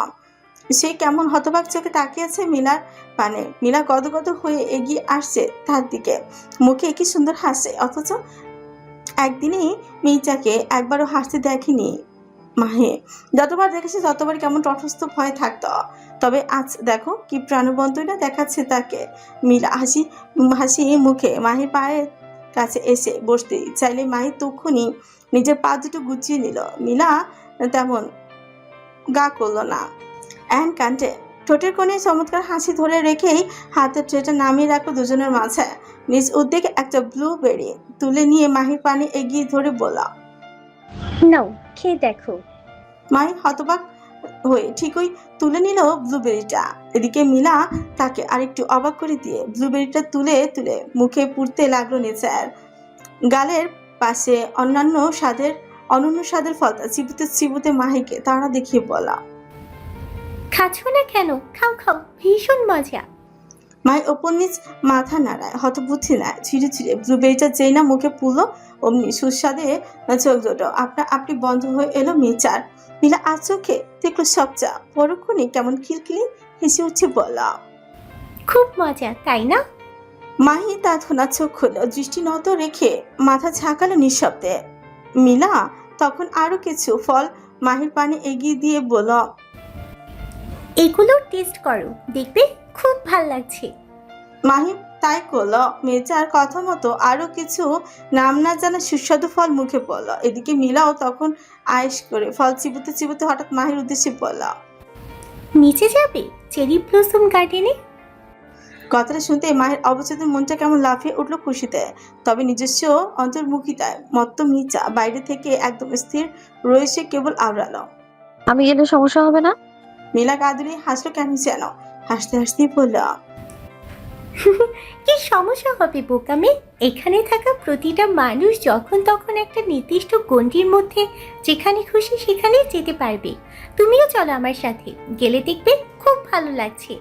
সে কেমন হতবাক চোখে তাকিয়েছে মিলার পানে। মিলা গদগদ হয়ে এগিয়ে আসছে তার দিকে, মুখে কি সুন্দর হাসে, অথচ একদিনই মেয়েটাকে একবারও হাসতে দেখেনি মাহে। যতবার দেখেছে ততবার কেমন তটস্থ ভয় থাকতো, তবে আজ দেখো কি প্রাণবন্তই দেখাচ্ছে তাকে। মিলা হাসি হাসি মুখে মাহির পায়ের কাছে এসে বসতে চাইলে মাহি তখনই নিজের পা দুটো গুছিয়ে নিল। মিলা তেমন গা করলো না। অ্যান কান্টে ঠোঁটের কোণে চমৎকার হাসি ধরে রেখেই হাতের ট্রেটা নামিয়ে রাখলো দুজনের মাঝে। নিজ উদ্যোগে একটা ব্লুবেরি তুলে নিয়ে মাহির পানে এগিয়ে ধরে বলা, নাও খেয়ে দেখো। মাহি হতবাক হয়ে ঠিকই তুলে নিল ব্লুবেরিটা। এদিকে মিলা তাকে আরেকটু অবাক করে দিয়ে ব্লুবেরিটা তুলে তুলে মুখে পুড়তে লাগলো নিজের। গালের পাশে অনন্য স্বাদের ফলটা চিবুতে চিবুতে মাহিকে তারা দেখিয়ে বলা, খাচ্ছ না কেন? খাও খাও, ভীষণ মজা। মায়ের ওপর নিচ মাথা নাড়ায়, হতবুদ্ধি নেয়। ছিঁড়ে ছিঁড়ে ব্লুবেরিটা যেই না মুখে পুরলো, অমনি সুস্বাদে চোখ দুটো আপনি বন্ধ হয়ে এলো মিচার। মিলা আজ চোখে দেখলো সবচা পরক্ষণে কেমন খিলখিলি হেসে উঠছে বলা, খুব মজা তাই না? মাহি তা ধোনা চোখ খুললো, দৃষ্টি নত রেখে মাথা ঝাঁকালো নিঃশব্দে। মিলা তখন আরো কিছু ফল মাহির পানে এগিয়ে দিয়ে বলল, এগুলো টেস্ট করো, দেখবে খুব ভাল লাগছে। মাহি তাই করলো। মেয়েটার কথা মতো আরো কিছু নাম না জানা সুস্বাদু ফল মুখে পড়লো। এদিকে মিলাও তখন আয়েশ করে ফল চিবুতে চিবুতে হঠাৎ মাহির উদ্দেশ্যে বলল, নিচে যাবে চেরি ব্লসম গার্ডেনে? কথাটা শুনতে মাহির অবচেতন মনটা কেমন লাফিয়ে উঠলো খুশিতে। তবে নিজস্ব অন্তর্মুখিতায় মত্ত মিচা বাইরে থেকে একদম স্থির রয়েছে, কেবল আওড়ালো। আমি গেলে সমস্যা হবে না? মিলা কাদুরি হাসলো কেন যেন, হাসতে হাসতেই বলল, কি সমস্যা হবে বোকামে? এখানে থাকা প্রতিটা মানুষ যখন তখন একটা নির্দিষ্ট গণ্ডির মধ্যে যেখানে খুশি সেখানে যেতে পারবে। তুমিও চলো আমার সাথে, গেলে দেখবে খুব ভালো লাগছে।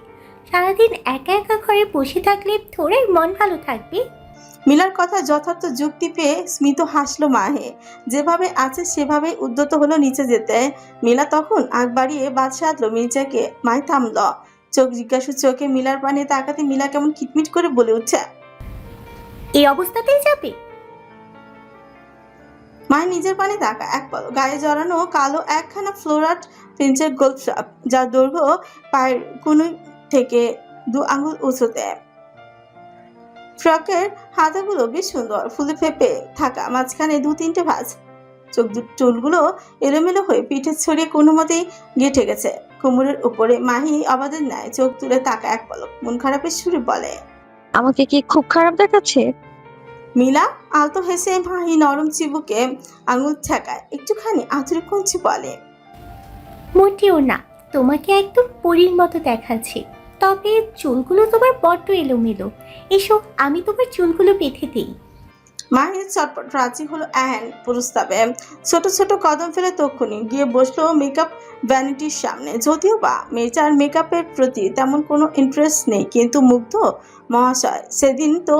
সারাদিন একা একা ঘরে বসে থাকলে থোড়াই মন ভালো থাকবে। মিলার কথা যথার্থ যুক্তি পেয়ে স্মিত হাসলো মাহে। যেভাবে আছে সেভাবেই উদ্যত হলো নিচে যেতে। মিলা তখন আগ বাড়িয়ে বাদ সাধলো মির্জাকে। মায় থামল, চোখ জিজ্ঞাসু চোখে মিলার পানে তাকাতে মিলা কেমন খিটমিট করে বলে উঠছে, এই অবস্থাতেই যাবে? মায় নিজের পানে তাকা এক পল গায়ে জড়ানো কালো একখানা ফ্লোরাট প্রিন্টের গোল্ড ফ্রক, যার দৈর্ঘ্য পায়ের কুনুই থেকে 2 আঙুল উঁচুতে। ফ্রকের হাতাগুলো বেশ সুন্দর, ফুলে ফেপে থাকা, মাঝখানে 2-3টে ভাঁজ। চুলগুলো এলোমেলো হয়ে পিঠে ছড়িয়ে কোনো মতেই গিয়ে ঠেকেছে কোমরের উপরে। মাহি অবাদের ন্যায় চোখ তুলে তাকা এক পলক, মন খারাপের সুরে বলে, আমাকে কি খুব খারাপ দেখাচ্ছে? মিলা আলতো হেসে মাহি নরম চিবুকে আঙুল ঠেকায় একটুখানি আতুরে কঞ্চি বলে, মোটেও না, তোমাকে একদম পরীর মতো দেখাচ্ছে। তবে চুলগুলো তোমার বড্ড এলোমেলো। এসো আমি তোমার চুলগুলো বেঁধে দিই। মাহির চটপট রাজি হলো অ্যান প্রস্তাবে। ছোট ছোট কদম ফেলে তক্ষুনি গিয়ে বসলো মেকআপ ভ্যানিটির সামনে। যদিও বা মেয়েটার মেকআপের প্রতি তেমন কোনো ইন্টারেস্ট নেই, কিন্তু মুগ্ধ মহাশয় সেদিন তো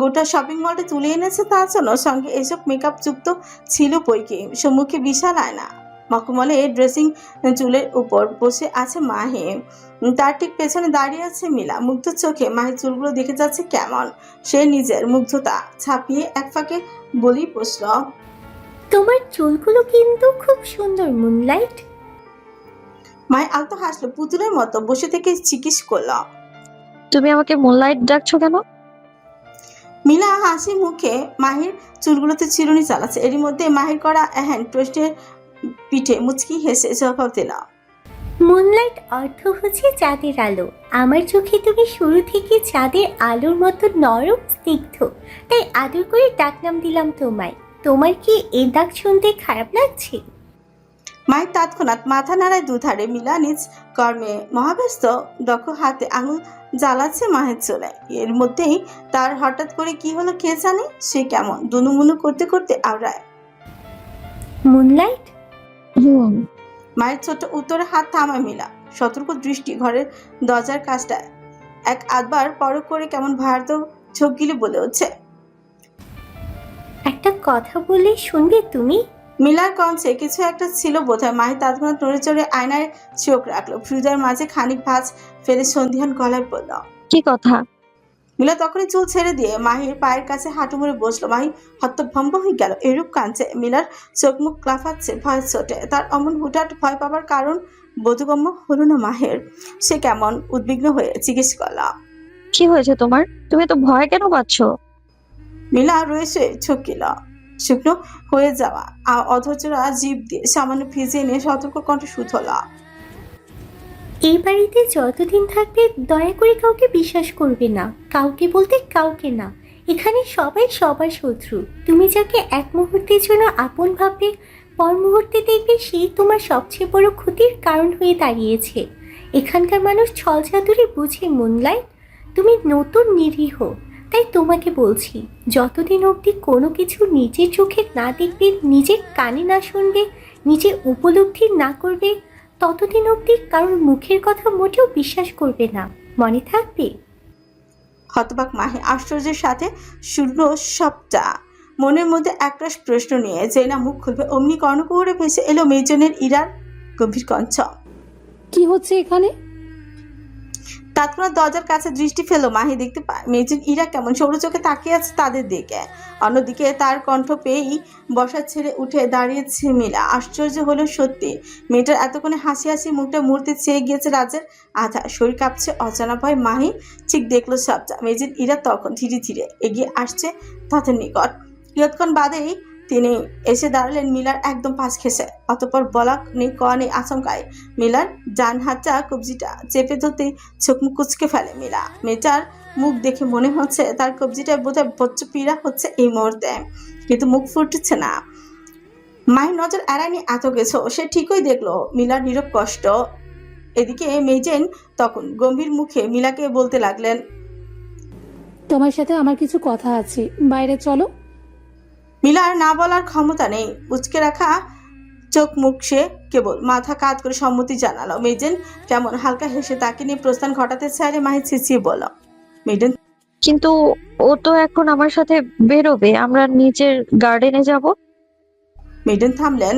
গোটা শপিং মলটা তুলে এনেছে তার জন্য, সঙ্গে এসব মেকআপ যুক্ত ছিল বইকে। সম্মুখে বিশাল আয়না, মখমলে ড্রেসিং চুলের উপর বসে আছে মাহে, তার ঠিক পেছনে দাঁড়িয়ে আছে মিলা। মুগ্ধ চোখে মাহির চুলগুলো দেখে যাচ্ছে কেমন। সে নিজের মুগ্ধতা ছাপিয়ে এক ফাঁকে বলেই বসল, তোমার চুলগুলো কিন্তু খুব সুন্দর মুনলাইট। মায় আলতো হাসলো, পুতুলের মতো বসে থেকে জিজ্ঞেস করল, তুমি আমাকে মুনলাইট ডাকছো কেন? মিলা হাসি মুখে মাহির চুলগুলোতে চিরুনি চালাচ্ছে। এরই মধ্যে মাহির করা হ্যান্ড প্রশ্নের পিঠে মুচকি হেসে জবাব দিল, মুনলাইট অর্থ হচ্ছে চাঁদের আলো। আমার চোখে তুমি শুরু থেকে চাঁদের আলোর মতো নরম স্নিগ্ধ, তাই আদর করে ডাকনাম দিলাম তোমায়। তোমার কি এই ডাক শুনতে খারাপ লাগছে? মায়ের তৎক্ষণাৎ মাথা নাড়ায় দুধারে। মিলা নিজ কর্মে মহাব্যস্ত, দক্ষ হাতে আঙুল জ্বালাচ্ছে মায়ের চুলে। এর মধ্যেই তার হঠাৎ করে কি হলো কে জানে, সে কেমন দুনুমুনু করতে করতে আওড়ায়। মুনলাইট। হুম। মায়ের ছোট্ট উত্তরে হাত থামায় মিলা। সতর্ক দৃষ্টি ঘরের দরজার কাজটা এক আধবার পরক করে কেমন ভারত চোখ গিলে বলে উঠছে, একটা কথা বলে শুনবে তুমি? মিলার কঞ্চে কিছু একটা ছিল বোধহয়। মাহির তৎক্ষণাৎ নড়ে চড়ে আয়নায় চোখ রাখলো। ফ্রিজের মাঝে খানিক ভাঁজ ফেলে সন্ধিহান গলায় বলল। কি কথা? মিলা তখনই চুল ছেড়ে দিয়ে মাহির পায়ের কাছে হাঁটু মুড়ে বসলো। মাহি হতভম্ব হয়ে গেল। এরূপ কাঁদছে। মিলার চোখ মুখ ক্লাফাচ্ছে ভয়ের চোটে। তার অমন হুটহাট ভয় পাবার কারণ বোধগম্য হলো না মাহের। সে কেমন উদ্বিগ্ন হয়ে জিজ্ঞেস করল, কি হয়েছে তোমার? তুমি তো ভয় কেন পাচ্ছ? মিলা রয়েছে ছকিল। শুকনো হয়ে যাওয়া অধৈর্যরা জিভ দিয়ে সামান্য ভিজিয়ে নিয়ে সতর্ক কণ্ঠে শুধল, এই বাড়িতে যতদিন থাকবে দয়া করে কাউকে বিশ্বাস করবে না। কাউকে বলতে কাউকে না। এখানে সবাই সবার শত্রু। তুমি যাকে এক মুহূর্তের জন্য আপন ভাববে, পর মুহূর্তে দেখবে সেই তোমার সবচেয়ে বড় ক্ষতির কারণ হয়ে দাঁড়িয়েছে। এখানকার মানুষ ছল চাতুরি বুঝে মুনলাইট। তুমি নতুন নিরীহ, তাই তোমাকে বলছি, যতদিন অবধি কোনো কিছু নিজের চোখে না দেখবে, নিজের কানে না শুনবে, নিজে উপলব্ধি না করবে, ততদিন অবধি কারোর মুখের কথা মোটেও বিশ্বাস করবে না। মনে থাকবে? হতবাক মাহি আশ্চর্যের সাথে শুনলো সবটা। মনের মধ্যে একরাশ প্রশ্ন নিয়ে যে না মুখ খুলবে অমনি কর্ণকুহরে ভেসে এলো মেজনের ইরার গম্ভীর কণ্ঠ। কি হচ্ছে এখানে? তৎক্ষণাৎ দরজার কাছে দৃষ্টি ফেলো মাহি। দেখতে পায় মেজন ইরা কেমন সরু চোখে তাকিয়ে আছে তাদের দিকে। অন্যদিকে তার কণ্ঠ পেয়েই বসা ছেড়ে উঠে দাঁড়িয়েছে মিলা। আশ্চর্য হলো সত্যি, মেয়েটার এতক্ষণে হাসি হাসি মুখটা মুহূর্তে চেয়ে গিয়েছে রাজের আধা। শরীর কাঁপছে অজানা ভয়। মাহি ঠিক দেখলো সবটা। মেজন ইরা তখন ধীরে ধীরে এগিয়ে আসছে তাদের নিকট। কিয়ৎক্ষণ বাদেই তিনি এসে দাঁড়ালেন মিলার একদম পাশ ঘেঁষে। অতঃপর বলা নেই কওয়া নেই আচমকায় মিলার ডান হাতটা কবজিটা চেপে ধরতেই চোখ মুখ কুচকে ফেলে মিলা। মেয়েটার মুখ দেখে মনে হচ্ছে তার কবজিটা বোধহয় বচ্চ পীড়া হচ্ছে এই মুহূর্তে, কিন্তু মুখ ফুটছে না। মায়ের নজর এড়ায়নি এত কিছু। সে ঠিকই দেখলো মিলার নীরব কষ্ট। এদিকে মেজেন তখন গম্ভীর মুখে মিলাকে বলতে লাগলেন, তোমার সাথে আমার কিছু কথা আছে, বাইরে চলো। মিলার না বলার ক্ষমতা নেই। উচকে রাখা চোখ মুখ সে কেবল মাথা কাত করে সম্মতি জানালো। মেজেন কেমন হালকা হেসে তাকে নিয়ে প্রস্থান ঘটাতে চাইলে মাহি চেঁচিয়ে বলল, মেডেন। কিন্তু ও তো এখন আমার সাথে বেরোবে, আমরা নিচের গার্ডেনে যাব। মেডেন থামলেন,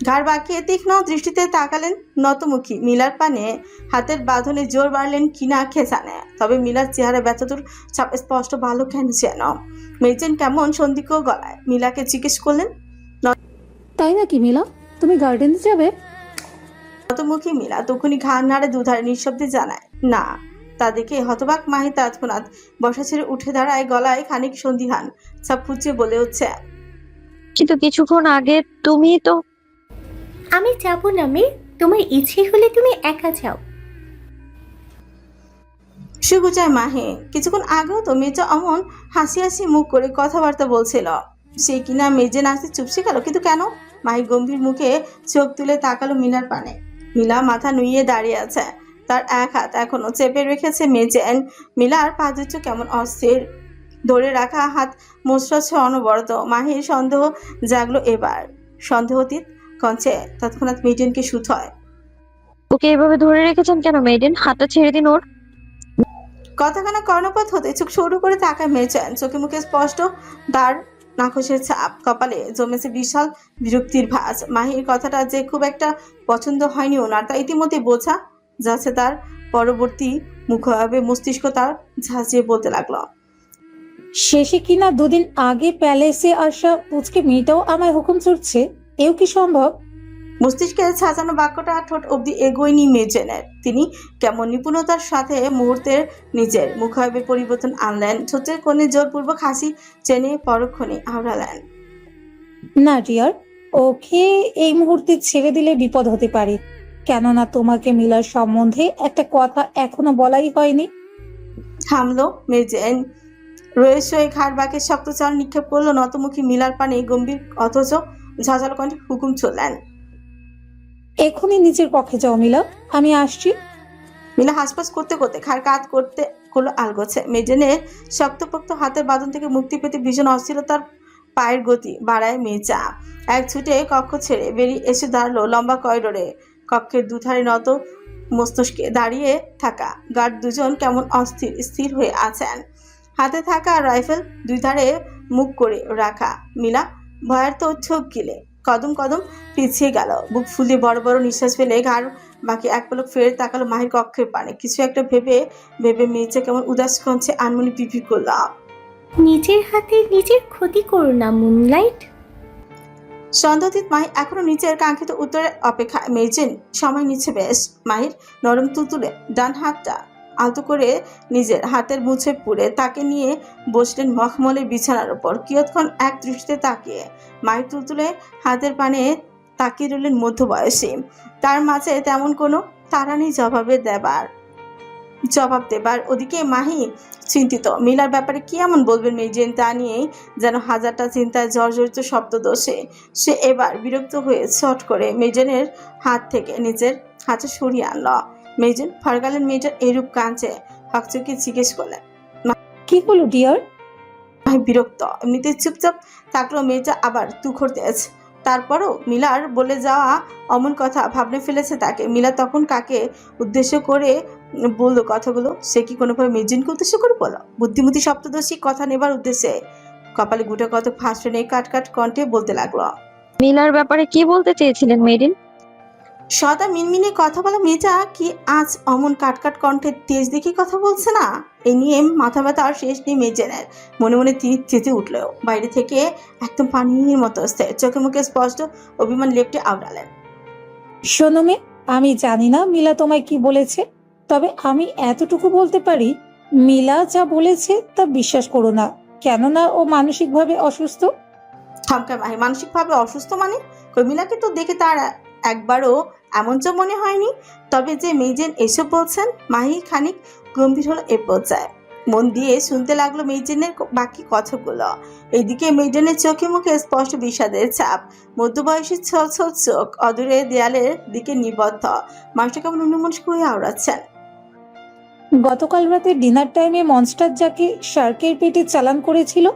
ঘাড় বাঁকিয়ে তীক্ষ্ণ দৃষ্টিতে তাকালেন নতমুখী মিলার পানে। হাতের বাঁধনে জোর বাড়লেন কিনা খেসানে, তবে মিলার চেহারা ব্যথতুর ছাপ স্পষ্ট ভালো কেন যেন। মেজেন কেমন সন্দিগ্ধ গলায় মিলাকে জিজ্ঞেস করলেন, তাই নাকি মিলা, তুমি গার্ডেনে যাবে? নতমুখী মিলা তখনই ঘাড় নাড়ে দুধারে নিঃশব্দে জানায় না। তা দেখে হতবাক মাহি তৎক্ষণাৎ বসা ছেড়ে উঠে দাঁড়ায়। গলায় খানিক সন্দিহান ছাপ ফুচিয়ে বলে উঠছে, কিন্তু কিছুক্ষণ আগে তুমি তো। আমি যাব না মেয়ে। তোমার ইচ্ছে হলে তুমি একা যাও। সুগুচায় মাহে কিছুক্ষণ আগেও তো মেজা অমন হাসি হাসি মুখ করে কথাবার্তা বলছিল। সে কিনা মেজে নাচতে চুপসে গেল, কিন্তু কেন? মাহি গম্ভীর মুখে চোখ তুলে তাকালো মিলার পানে। মিলা মাথা নুইয়ে দাঁড়িয়ে আছে। তার এক হাত এখনো চেপে রেখেছে মেজেন। মিলার পা দুটো কেমন অস্থির। ধরে রাখা হাত মোচড়াচ্ছে অনবরত। মাহির সন্দেহ জাগলো এবার। সন্দেহতীত কঞ্চে তৎক্ষণাৎ মেজেনকে শুথয়। ওকে এভাবে ধরে রেখেছেন কেন মেডেন? হাতটা ছেড়ে দিন ওর। কথাখানা কর্ণপাত হতে চোখ সরু করে তাকায় মেজেন। চোখে মুখে স্পষ্ট তার নাখোশের ছাপ। কপালে জমেছে বিশাল বিরক্তির ভাঁজ। মাহির কথাটা যে খুব একটা পছন্দ হয়নি ওনার, তা ইতিমধ্যে বোঝা যাচ্ছে। তার পরবর্তী মুখাবে মস্তিষ্ক তার ঝাঁঝিয়ে বলতে লাগলো, শেষে কিনা দুদিন আগে প্যালেসে আসা পুচকে মেয়েটাও আমায় হুকুম চড়ছে, এও কি সম্ভব? মস্তিষ্কের সাজানো বাক্যটা ঠোঁট অব্দি এগোয়নি মেজেনের। তিনি কেমন নিপুণতার সাথে মুহূর্তের নিজের মুখাবে পরিবর্তন আনলেন। ছোটের কোণে জোরপূর্বক হাসি চেনে পরক্ষণে আওড়ালেন, না ডিয়ার, ওকে এই মুহূর্তে ছেড়ে দিলে বিপদ হতে পারে। কেননা তোমাকে মিলার সম্বন্ধে একটা কথা এখনো বলাই হয়নি। থামলো মেজেন। রয়েছে ঘাড় বাঁকে শক্ত চাল নিক্ষেপ করলো নতমুখী মিলার পানে। গম্ভীর অথচ ঝাঁঝালো কণ্ঠে হুকুম চললেন, এখনই নিচের কক্ষে যাও মিলা, আমি আসছি। মিলা হাসপাস করতে করতে খার কাত করতে করলো আলগোছে। মেজেনের শক্তপোক্ত হাতের বাঁধন থেকে মুক্তি পেতে ভীষণ অস্থিরতার পায়ের গতি বাড়ায় মেজা। এক ছুটে কক্ষ ছেড়ে বেরিয়ে এসে দাঁড়ালো লম্বা করিডোরে। কক্ষের দুধারে নত মস্তিষ্কে দাঁড়িয়ে থাকা গার্ড দুজন কেমন অস্থির স্থির হয়ে আছেন, হাতে থাকা রাইফেল দুই ধারে মুখ করে রাখা। মিলা ভয়ের তো চোখ গিলে কদম কদম পিছিয়ে গেল, বুক ফুলিয়ে বড় বড় নিঃশ্বাস ফেলে ঘাড় বাকি এক পলক ফের তাকালো মাহির কক্ষের পানে। কিছু একটা ভেবে ভেবে মেয়েছে কেমন উদাস কঞ্চে আনমনি পিপি করল। নিজের হাতে নিজের ক্ষতি করো না মুনলাইট। সন্দেহতীত মাহি এখনো নিচের কাঙ্ক্ষিত উত্তরের অপেক্ষায়। মেজেন সময় নিচ্ছে বেশ। মাহির নরম তুলতুলে ডান হাতটা আলতো করে নিজের হাতের মুছে পুড়ে তাকে নিয়ে বসলেন মখমলের বিছানার উপর। কিয়ৎক্ষণ এক দৃষ্টিতে তাকিয়ে মাহির তুলতুলে হাতের পানে তাকিয়ে রইলেন মধ্যবয়সী। তার মাঝে তেমন কোনো তাড়া নেই জবাব দেবার। ওদিকে মাহি চিন্তিত, মিলার ব্যাপারে কি এমন বলবেন মেজেন তা নিয়েই যেন হাজারটা চিন্তায় জর্জরিত শব্দদোষে সে এবার বিরক্ত হয়ে ছট করে মেজেনের হাত থেকে নিজের হাতে সরিয়ে আনল। মেজেন ফরগালেন মেয়েটার এরূপ কাঁচে হকচকে জিজ্ঞেস করলেন। কি হলো ডিয়ার? মাহি বিরক্ত, এমনিতে চুপচাপ থাকলো মেয়েটা আবার তুখর তেজ। তারপরও মিলার বলে যাওয়া অমন কথা ভাবনে ফেলেছে তাকে। মিলা তখন কাকে উদ্দেশ্য করে বললো কথাগুলো? সে কি কোনোভাবে মেজিনকে উদ্দেশ্য করে বলো? বুদ্ধিমতী সপ্তদশী কথা নেবার উদ্দেশ্যে কপালে গুটা কত ফাঁস নেই কাট কাট কণ্ঠে বলতে লাগলো। মিলার ব্যাপারে কি বলতে চেয়েছিলেন মেরিন? সদা মিনমিনে কথা বলা মেয়েটা কি আজ অমন কাটকাট কণ্ঠে তেজ দেখে কথা বলছে না? এই নিয়ে মাথা ব্যথা আর শেষ নেই মেজেনের। মনে মনে তিনি চেঁচে উঠলেও বাইরে থেকে একদম পানির মতো স্থির, চোখে মুখে স্পষ্ট অভিমান লেপটে আওড়ালেন। শোনো মেয়ে, আমি জানি না মিলা তোমায় কি বলেছে, তবে আমি এতটুকু বলতে পারি, মিলা যা বলেছে তা বিশ্বাস করো না, কেননা ও মানসিকভাবে অসুস্থ। থমকা মাহি। মানসিকভাবে অসুস্থ মানে? কর্মিলাকে তো দেখে তার একবারও এমন তো মনে হয়নি। তবে যে মেজেন এসব বলছেন, মাহি খানিক গম্ভীর হলো এ পর্যায়ে। মন দিয়ে শুনতে লাগলো মেজেনের বাকি কথাগুলো। এইদিকে মেজেনের চোখে মুখে স্পষ্ট বিষাদের ছাপ, মধ্যবয়সী ছল ছল চোখ অদূরে দেয়ালের দিকে নিবদ্ধ। মানুষটা কেমন অন্যমনস্ক হয়ে আওড়াচ্ছেন। গতকাল রাতে ডিনার টাইমে মনস্টার যাকে শার্কের পেটে চালান করেছিল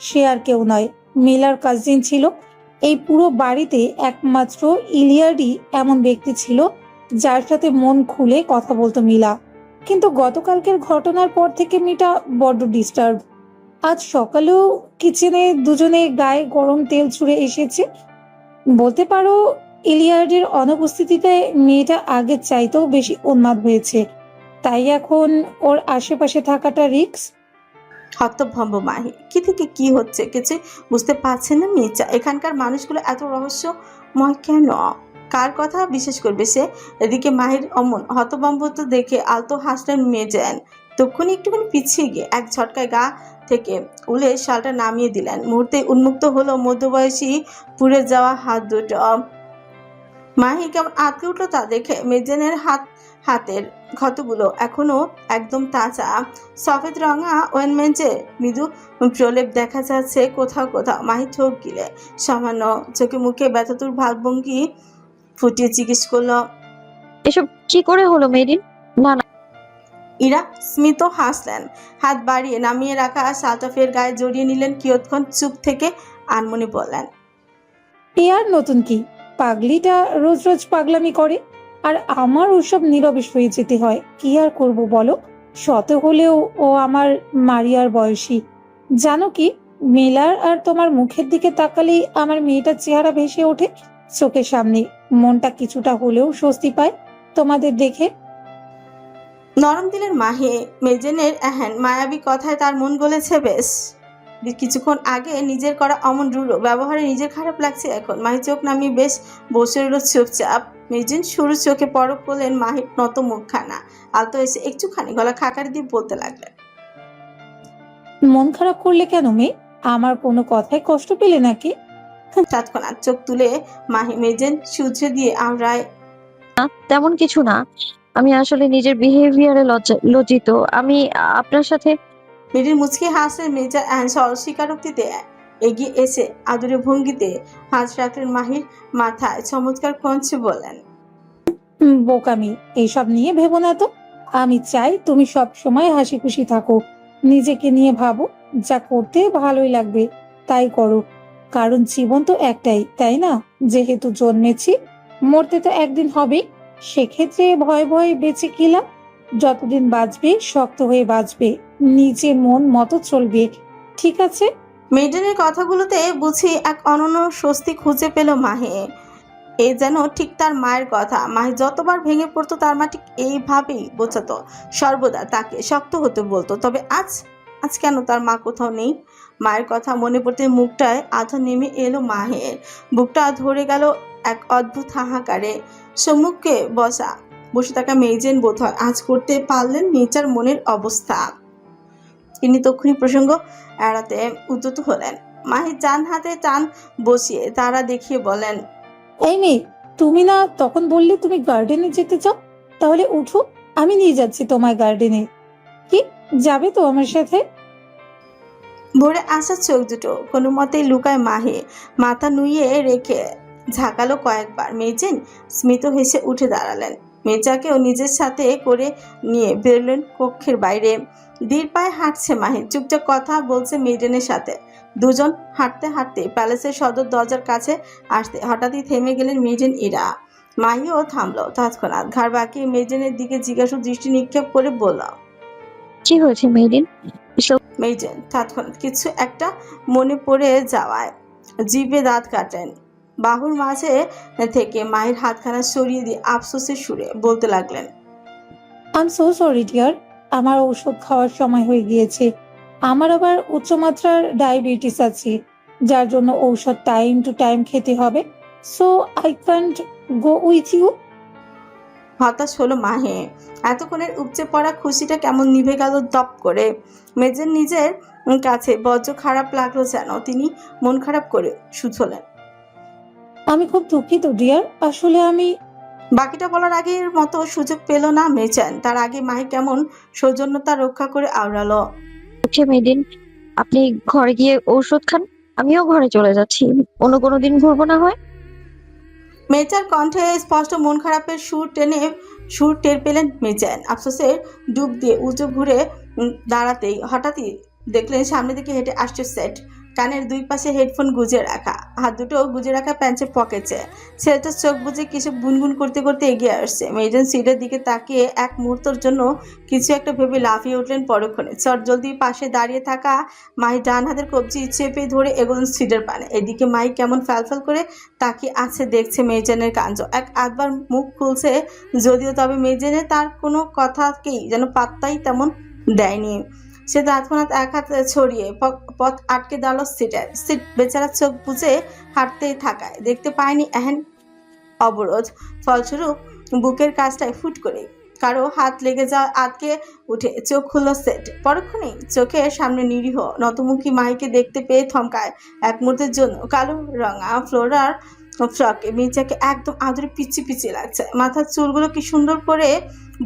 সে আর কেউ নয়, মিলার কাজিন ছিল। এই পুরো বাড়িতে একমাত্র ইলিয়ারই এমন ব্যক্তি ছিল যার সাথে মন খুলে কথা বলতো মিলা। কিন্তু গতকালকের ঘটনার পর থেকে মিটা বড্ড ডিস্টার্ব। আজ সকালেও কিচেনে দুজনে গায়ে গরম তেল ছুঁড়ে এসেছে। বলতে পারো ইলিয়ার্ডের অনুপস্থিতিতে মেয়েটা আগের চাইতেও বেশি উন্মাদ হয়েছে, তাই এখন ওর আশেপাশে থাকাটা রিস্ক। হতভম্ব মাহি। কি থেকে কি হচ্ছে কিছু বুঝতে পারছেন না মেয়েটা। এখানকার মানুষগুলো এত রহস্যময় কেন? কার কথা বিশ্বাস করবে সে? এদিকে মাহির অমন হতভম্বতা দেখে আলতো হাসলেন মেজেন। তক্ষুনি একটুখানি পিছিয়ে গিয়ে এক ঝটকায় গা থেকে উলে শালটা নামিয়ে দিলেন। মুহূর্তে উন্মুক্ত হলো মধ্যবয়সী পুড়ে যাওয়া হাত দুটো। মাহি কেমন আটকে উঠলো তা দেখে। মেজেনের হাতের ক্ষতগুলো এখনো একদম তাজা, সফেদ রঙা ওয়েনমেন্টে মৃদু প্রলেপ দেখা যাচ্ছে কোথাও কোথাও। মাহি চোখ গিলে সামান্য চোখে মুখে ব্যথাতুর ভাবভঙ্গি ফুটিয়ে জিজ্ঞেস করলো, এসব কি করে হলো মেরিন? না না, ইরা স্মিত হাসলেন। হাত বাড়িয়ে নামিয়ে রাখা শালটা ফের গায়ে জড়িয়ে নিলেন। কিয়ৎক্ষণ চুপ থেকে আনমনে বললেন, এ আর নতুন কি, পাগলিটা রোজ রোজ পাগলামি করে, আর আমার ওসব নীরবে সয়ে যেতে হয়। কি আর করব বলো, শত হলেও ও আমার মারিয়ার বয়সী। জানো কি, মেলার আর তোমার মুখের দিকে তাকালেই আমার মেয়েটার চেহারা ভেসে ওঠে চোখের সামনে। মনটা কিছুটা হলেও স্বস্তি পায় তোমাদের দেখে। নরম দিলের মাহি। মেজেনের এহেন মায়াবী কথায় তার মন গলেছে বেশ। কিছুক্ষণ আগে নিজের করা অমন রূঢ় ব্যবহারে নিজের খারাপ লাগছে এখন। মাহি চোখ নামিয়ে বেশ বসে রইল চুপচাপ। মেজেন সরু চোখে পরক করলেন মাহির নত মুখখানা। আলতো এসে একটুখানি গলা খাকারি দিয়ে বলতে লাগলেন, মন খারাপ করলে কেন মেয়ে? আমার কোনো কথায় কষ্ট পেলে নাকি? তৎক্ষণাৎ চোখ তুলে মাহি মেজেন শুধরে দিয়ে আওড়ায়, তেমন কিছু না। আমি আসলে নিজের বিহেভিয়ারে লজ্জিত। আমি আপনার সাথে। মেয়েটির মুচকি হাসলেন মেজা সরল স্বীকারোক্তিতে এগিয়ে এসে আদুরে ভঙ্গিতে হাত রাখলেন মাহির মাথায়। চমৎকার কঞ্চে বলেন, বোকামি, এইসব নিয়ে ভেবো না তো। আমি চাই তুমি সব সময় হাসি খুশি থাকো, নিজেকে নিয়ে ভাবো, যা করতে ভালোই লাগবে তাই করো। কারণ জীবন তো একটাই, তাই না? যেহেতু জন্মেছি, মরতে তো একদিন হবেই। সেক্ষেত্রে ভয়ে ভয়ে বেঁচে কি লাভ? যতদিন বাঁচবে শক্ত হয়ে বাঁচবে, নিজের মন মতো চলবে, ঠিক আছে? মেয়েটার কথাগুলোতে বুঝি এক অনন্য স্বস্তি খুঁজে পেল মাহে। এ যেন ঠিক তার মায়ের কথা। মাহি যতবার ভেঙে পড়তো তার মা ঠিক এইভাবেই বোঝাতো, সর্বদা তাকে শক্ত হতে বলতো। তবে আজ আজ কেন তার মা কোথাও নেই? মায়ের কথা মনে পড়তে মুখটায় আধা নেমে এলো মাহের। বুকটা ধরে গেল এক অদ্ভুত হাহাকারে। সম্মুখে বসে থাকা মেইজেন বোধ হয় আজ করতে পারলেন নিচার মনের অবস্থা। তিনি তক্ষুনি প্রসঙ্গ এড়াতে উদ্যত হলেন। মাহি চান হাতে টান বসিয়ে তারা দেখিয়ে বলেন, এই মেয়ে, তুমি না তখন বললে তুমি গার্ডেনে যেতে চাও? তাহলে উঠো, আমি নিয়ে যাচ্ছি তোমায় গার্ডেনে। কি, যাবে তো আমার সাথে? ভোরে আসা চোখ দুটো কোনো মতেই লুকায় মাহি। মাথা নুইয়ে রেখে ঝাঁকালো কয়েকবার। মেজেন স্মিত হেসে উঠে দাঁড়ালেন। মেজাকেও নিজের সাথে করে নিয়ে বেরোলেন কক্ষের বাইরে। ধীর পায়ে হাঁটছে মাহি, চুপচাপ কথা বলছে মেজেনের সাথে। দুজন হাঁটতে হাঁটতে প্যালেসের সদর দরজার কাছে আসতে হঠাৎই থেমে গেলেন মেজেন ইরা। মাহিও থামলো তৎক্ষণাৎ। ঘাড় বাঁকিয়ে মেজেনের দিকে জিজ্ঞাসু দৃষ্টি নিক্ষেপ করে বলল, কি হয়েছে মেরিন? মেজেন তৎক্ষণাৎ কিছু একটা মনে পড়ে যাওয়ায় জিভে দাঁত কাটেন। বাহুর মাঝে থেকে মায়ের হাতখানা সরিয়ে দিয়ে আফসোসের সুরে বলতে লাগলেন, I am so sorry dear, আমার ঔষধ খাওয়ার সময় হয়ে গিয়েছে। আমার আবার উচ্চমাত্রার ডায়াবেটিস আছে, যার জন্য ঔষধ টাইম টু টাইম খেতে হবে। So I can't go with you. হতাশ হলো মাহে। এতক্ষণের উপচে পড়া খুশিটা কেমন নিভে গেল দপ করে। মেজের নিজের কাছে বজ্র খারাপ লাগলো যেন। তিনি মন খারাপ করে শুধলেন। আমি খুব দুঃখিত ডিয়ার, আসলে আমি বাকিটা বলার আগের মতো সুযোগ পেল না মেচেন। তার আগে মাহি কেমন সৌজন্যতা রক্ষা করে আওড়ালো, উঠে মেরিন, আপনি ঘরে গিয়ে ঔষধ খান, আমিও ঘরে চলে যাচ্ছি। অন্য কোনো দিন ঘুরবো না হয়। মেচার কণ্ঠে স্পষ্ট মন খারাপের সুর টের পেলেন মেচেন। আফসোসের ডুব দিয়ে উঁচু ঘুরে দাঁড়াতেই হঠাৎই দেখলেন সামনে দিকে হেঁটে আসছে সেট। কানের দুই পাশে হেডফোন গুজে রাখা, হাত দুটো গুজে রাখা প্যান্টের পকেটে। ছেলেটা চোখ বুজে কিছু গুনগুন করতে করতে এগিয়ে আসছে। মেজেন সিটের দিকে তাকিয়ে এক মুহূর্তের জন্য কিছু একটা ভেবে লাফিয়ে উঠলেন পরক্ষণে। চট জলদি পাশে দাঁড়িয়ে থাকা মাই ডান হাতের কবজি চেপে ধরে এগোলেন সিটের পানে। এদিকে মাই কেমন ফ্যালফ্যাল করে তাকিয়ে আছে দেখছে মেজেনের কাণ্ড। এক আধবার মুখ খুলছে যদিও, তবে মেজেনের তার কোনো কথাকেই যেন পাত্তাই তেমন দেয়নি। সে তৎক্ষণাৎ এক হাত ছড়িয়ে পথ আটকে দাঁড়ালো সিট বেচারা চোখ বুজে হাঁটতেই থাকায় দেখতে পায়নি এহেন অবরোধ। ফলস্বরূপ বুকের কাছটায় ফুট করে কারো হাত লেগে যাওয়া আটকে উঠে চোখ খুলল সেট। পরক্ষণেই চোখের সামনে নিরীহ নতমুখী মাইকে দেখতে পেয়ে থমকায় এক মুহূর্তের জন্য। কালো রঙা ফ্লোরার ফ্রকে মির্জাকে একদম আদরে পিচি পিচি লাগছে। মাথার চুলগুলো কি সুন্দর করে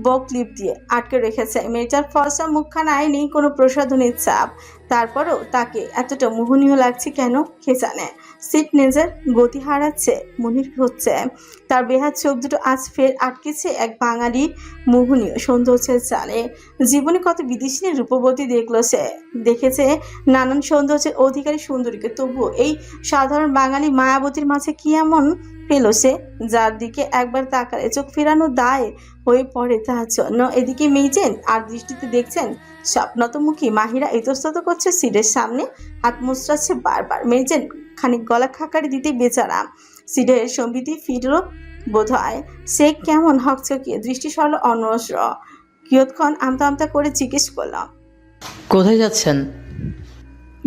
বক ক্লিপ দিয়ে আটকে রেখেছে। মেয়েটার ফর্সা মুখখানায় নেই কোনো প্রসাধনের ছাপ। তারপরেও তাকে এতটা মোহনীয় লাগছে কেন কে জানে। সিট নিজের গতি হারাচ্ছে মনে হচ্ছে। তার বেহাত চোখ দুটো আজ ফের আটকেছে এক বাঙালি মোহনীয় সৌন্দর্যের চালে। জীবনে কত বিদেশি রূপবতী দেখলো সে, দেখেছে নানান সৌন্দর্যের অধিকারী সুন্দরীকে, তবুও এই সাধারণ বাঙালি মায়াবতীর মাঝে কি এমন পেল সে যার দিকে একবার তাকালে চোখ ফেরানো দায় হয়ে পড়ে তার জন্য। এদিকে মেইজেন আর দৃষ্টিতে দেখছেন স্বপ্নতমুখী মাহিরা ইতস্তত করছে সিটের সামনে, হাত মুচড়াচ্ছে বারবার। মেইজেন খানিক গলা খাকারি দিতে বেচারা সিটের সম্বিতি ফিরল বোধ হয়। সে কেমন হকচকিয়ে দৃষ্টি সরল অনস্র। কিয়ৎক্ষণ আমতা আমতা করে জিজ্ঞেস করলাম, কোথায় যাচ্ছেন?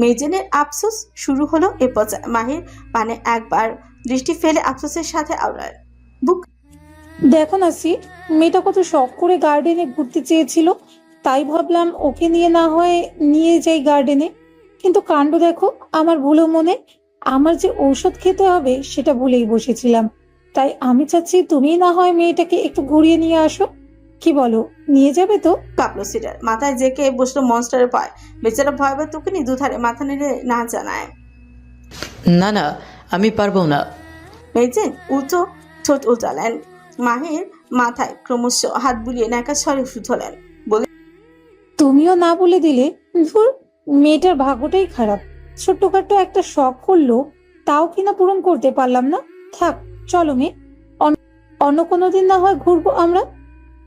মেইজেনের আফসোস শুরু হলো এ পর্যায়ে। মাহির পানে একবার দৃষ্টি ফেলে আফসোসের সাথে আওড়াল, বুক দেখো না সিট, মেয়েটা কত শখ করে গার্ডেনে ঘুরতে চেয়েছিল, তাই ভাবলাম ওকে নিয়ে না হয় নিয়ে যাই গার্ডেনে। কিন্তু কাণ্ড দেখো, আমার ভুলো মনে, আমার যে ঔষধ খেতে হবে সেটা ভুলেই বসেছিলাম। তাই আমি চাচ্ছি তুমি না হয় মেয়েটাকে একটু ঘুরিয়ে নিয়ে আসো, কি বলো, নিয়ে যাবে তো? কাঁপলো সিটার। মাথায় জেকে বসলো মনস্টারের ভয়। বেচারা ভয় বা তোকে দুধারে মাথা নেড়ে না জানায়। না না, আমি পারবো না। মেইজেন উঁচু ঠোঁট উল্টালেন। মাহির মাথায় ক্রমশ হাত বুলিয়ে নাকা স্বরে শুধলেন। তুমিও না বলে দিলে। ধুর, মেয়েটার ভাগ্যটাই খারাপ। ছোট্টখাট্ট একটা শখ করলো, তাও কিনা পূরণ করতে পারলাম না। থাক, চলো মেয়ে, অন্য কোনো দিন না হয় ঘুরবো আমরা।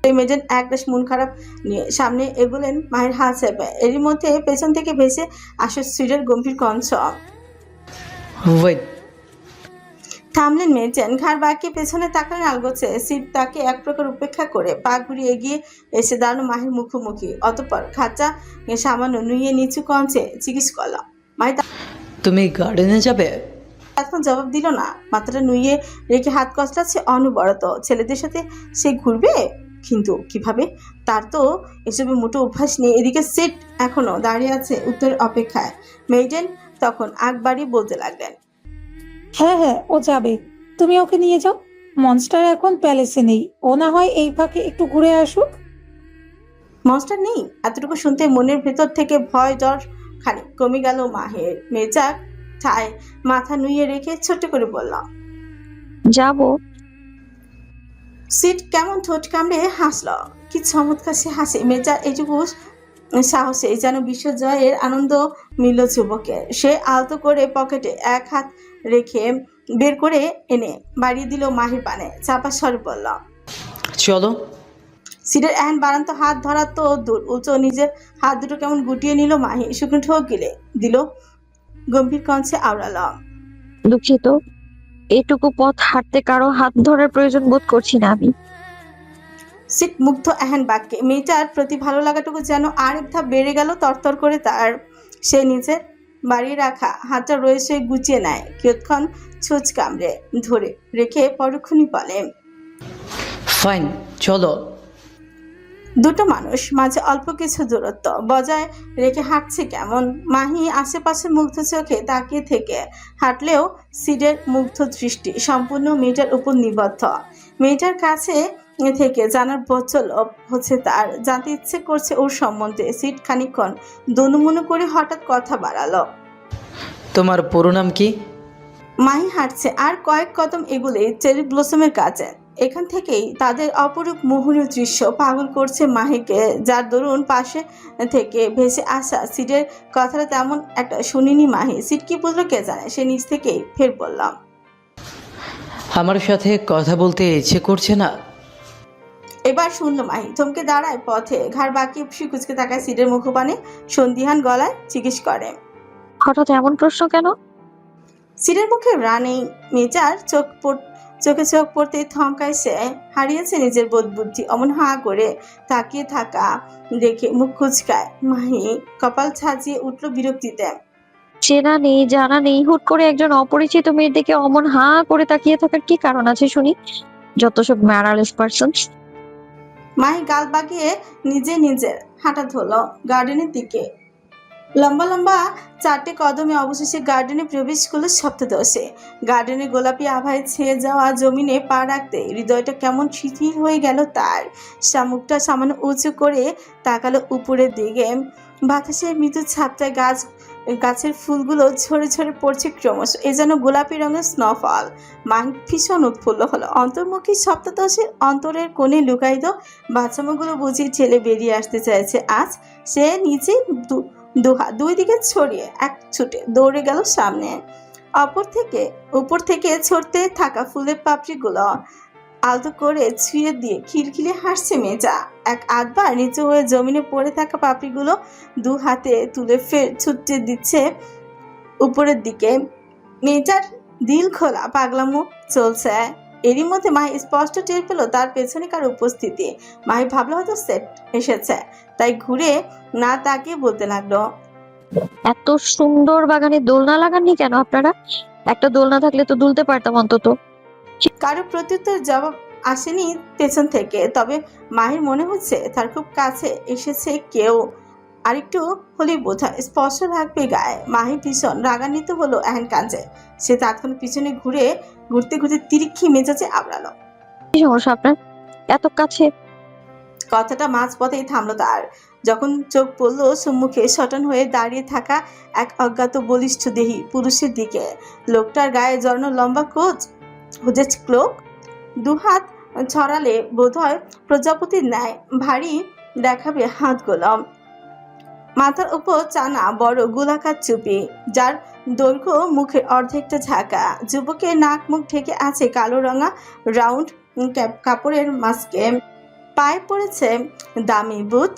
মেজেন একরাশ মন খারাপ নিয়ে সামনে এগোলেন মাহির হাত চেপে। এরই মধ্যে পেছন থেকে ভেসে আসে সিটের গম্ভীর কণ্ঠ। ওয়েট। থামলেন মেজেন, ঘাড় বাঁকিয়ে পেছনে তাকালেন আলগোছে। সিট তাকে এক প্রকার উপেক্ষা করে পা ঘুরিয়ে এগিয়ে এসে দাঁড়ানো মাহির মুখোমুখি। অতঃপর খাঁচা সামান্য নুইয়ে নিচু কঞ্চে জিজ্ঞেস করলাম। মাহি তুমি গার্ডেনে যাবে? এখন জবাব দিল না, মাথাটা নুইয়ে রেখে হাত কচলাচ্ছে অনবরত। ছেলেদের সাথে সে ঘুরবে, কিন্তু কিভাবে? তার তো এসবে মোটো অভ্যাস নেই। এদিকে সিট এখনো দাঁড়িয়ে আছে উত্তরের অপেক্ষায়। মেইডেন তখন আগ বাড়িয়ে বলতে লাগলেন। হ্যাঁ হ্যাঁ, ও যাবে, তুমি ওকে নিয়ে যাও। মনস্টার এখন প্যালেসে নেই, ও না হয় এই ফাঁকে একটু ঘুরে আসুক। মনস্টার নেই? এতটুকু শুনতে মনের ভেতর থেকে ভয় জ্বর খানি কমে গেল মাহের। মেজাক ঠায় মাথা নুইয়ে রেখে ছোট্ট করে বলল। যাব। সিট কেমন ঠোঁট কামড়ে হাসল। কি চমৎকার সে হাসে। মেজার এইটুকু সাহসে যেন বিশ্বজয়ের আনন্দ মিলল যুবকের। সে আলতো করে পকেটে এক হাত রেখে বের করে এনে বাড়িয়ে দিল মাহির পানে। চাপা স্বরে বলল, চলো। সিটের এহেন বারান্ত হাত ধরা তো দূর, উঁচু নিজের হাত দুটো কেমন গুটিয়ে নিল মাহি। শুকনো ঠোক গিলে দিল, গম্ভীর কণ্ঠে আওড়াল। দুঃখিত, এটুকু পথ হাঁটতে কারো হাত ধরার প্রয়োজন বোধ করছি না আমি। সিট মুগ্ধ এহেন বাক্যে। মেয়েটার প্রতি ভালো লাগাটুকু যেন আরেক ধাপ বেড়ে গেল তরতর করে তার। সে নিজের বাড়িয়ে রাখা হাতটা রয়েছে গুছিয়ে নেয়, কিয়ৎক্ষণ ছুঁচ কামড়ে ধরে রেখে পরক্ষণই বলে, ফাইন, চলো। দুটো মানুষ মাঝে অল্প কিছু দূরত্ব বজায় রেখে হাঁটছে কেমন। মাহি আশেপাশে মুগ্ধ চোখে তাকিয়ে থেকে হাঁটলেও সিডের মুগ্ধ দৃষ্টি সম্পূর্ণ মেয়েটার উপর নিবদ্ধ। মেয়েটার কাছে থেকে জানার বচল হচ্ছে তার, জানতে ইচ্ছে করছে ওর সম্বন্ধে। সিট খানিকক্ষণ দনুমনু করে হঠাৎ কথা বাড়ালো। তোমার পুরো নাম কি? মাহি হাঁটছে আর কয়েক কদম এগুলে চেরি ব্লসমের কাছে। এখান থেকেই তাদের অপরূপ মোহনীয় দৃশ্য পাগল করছে মাহিকে, যার দরুন পাশে থেকে ভেসে আসা সিটের কথাটা তেমন একটা শুনিনি মাহি। সিট কি বললো কে জানে, সে নিজ থেকেই ফের বললাম, আমার সাথে কথা বলতে ইচ্ছে করছে না? এবার শুনলো মাহি, থমকে দাঁড়ায় পথে, ঘাড় বাঁকিয়ে কুচকে তাকায় সিটের মুখপানে, সন্দিহান গলায় জিজ্ঞেস করে। হঠাৎ এমন প্রশ্ন কেন? সিটের মুখে রানেই। মেজার চোখে চোখ পড়তে থমকায় সে। হারিয়েছে নিজের বোধ বুদ্ধি। অমন হাঁ করে তাকিয়ে থাকা দেখে মুখ কুচকায় মাহি, কপাল ছাজিয়ে উঠল বিরক্তিতে। চেনা নেই, জানা নেই, হুট করে একজন অপরিচিত মেয়ের দিকে অমন হাঁ করে তাকিয়ে থাকার কি কারণ আছে শুনি? যত সব ম্যারালেস পার্সনস। মাহি গাল বাগিয়ে নিজের হাঁটা ধরল গার্ডেনের দিকে। লম্বা লম্বা 4টে কদমে অবশেষে গার্ডেনে প্রবেশ করলো সপ্তদশে। গার্ডেনের গোলাপি আভায় ছেয়ে যাওয়া জমিনে পা রাখতে হৃদয়টা কেমন শিথিল হয়ে গেল তার। শামুকটা সামান্য উঁচু করে তাকালো উপরের দিকে। বাতাসের মৃদু ছাপটায় গাছের ফুলগুলো ঝরে ঝরে পড়ছে ক্রমশ, এ যেন গোলাপি রঙের স্নোফল। মাহি ভীষণ উৎফুল্ল হলো। অন্তর্মুখী সপ্তদশের অন্তরের কোণে লুকায়িত বাচ্চামোগুলো বুঝি ঠেলে বেরিয়ে আসতে চাইছে আজ। সে নিচে দুহাত দুই দিকে ছড়িয়ে এক ছুটে দৌড়ে গেল সামনে। উপর থেকে ছড়তে থাকা ফুলের পাপড়িগুলো আলতো করে ছুঁয়ে দিয়ে খিলখিলে হাসছে মেজা। এক আধবার নিচু হয়ে জমিনে পড়ে থাকা পাপড়িগুলো দু হাতে তুলে ফের ছুটতে দিচ্ছে উপরের দিকে। মেজার দিল খোলা পাগলামো চলছে। এরই মধ্যে মাহি স্পষ্ট টের পেল তার পেছনে কার উপস্থিতি। মাহি ভাবলো হয়তো সেট এসেছে, তাই ঘুরে না তাকিয়ে বলতে লাগলো, এত সুন্দর বাগানে দোলনা লাগাননি কেন আপনারা? একটা দোলনা থাকলে তো দুলতে পারতাম অন্তত। কারো প্রত্যুত্তর জবাব আসেনি পেছন থেকে। তবে মাহির মনে হচ্ছে তার খুব কাছে এসেছে কেউ। আরেকটু হলেই বোধহয় স্পর্শ লাগবে গায়ে। মাহি ভীষণ রাগান্বিত হলো এহেন কাজে। সে তৎক্ষণাৎ পিছনে ঘুরতে তিরিক্ষি মেজাজে আবড়ালো। কি সমস্যা আপনার? এত কাছে। কথাটা মাঝপথেই থামলো তার, যখন চোখ পড়ল সম্মুখে শটান হয়ে দাঁড়িয়ে থাকা এক অজ্ঞাত বলিষ্ঠ দেহী পুরুষের দিকে। লোকটার গায়ে জড়ানো লম্বা কোট, হুজেজ ক্লোক, দুহাত ছড়ালে বোধহয় প্রজাপতির ন্যায় ভারী দেখাবে হাতগুলো। মাথার উপর চানা বড় গোলাকার চুপি, যার দৈর্ঘ্য মুখের অর্ধেকটা ঝাঁকা। যুবকের নাক মুখ ঢেকে আছে কালো রঙা রাউন্ড কাপড়ের মাস্কে। পায়ে পড়েছে দামি বুট।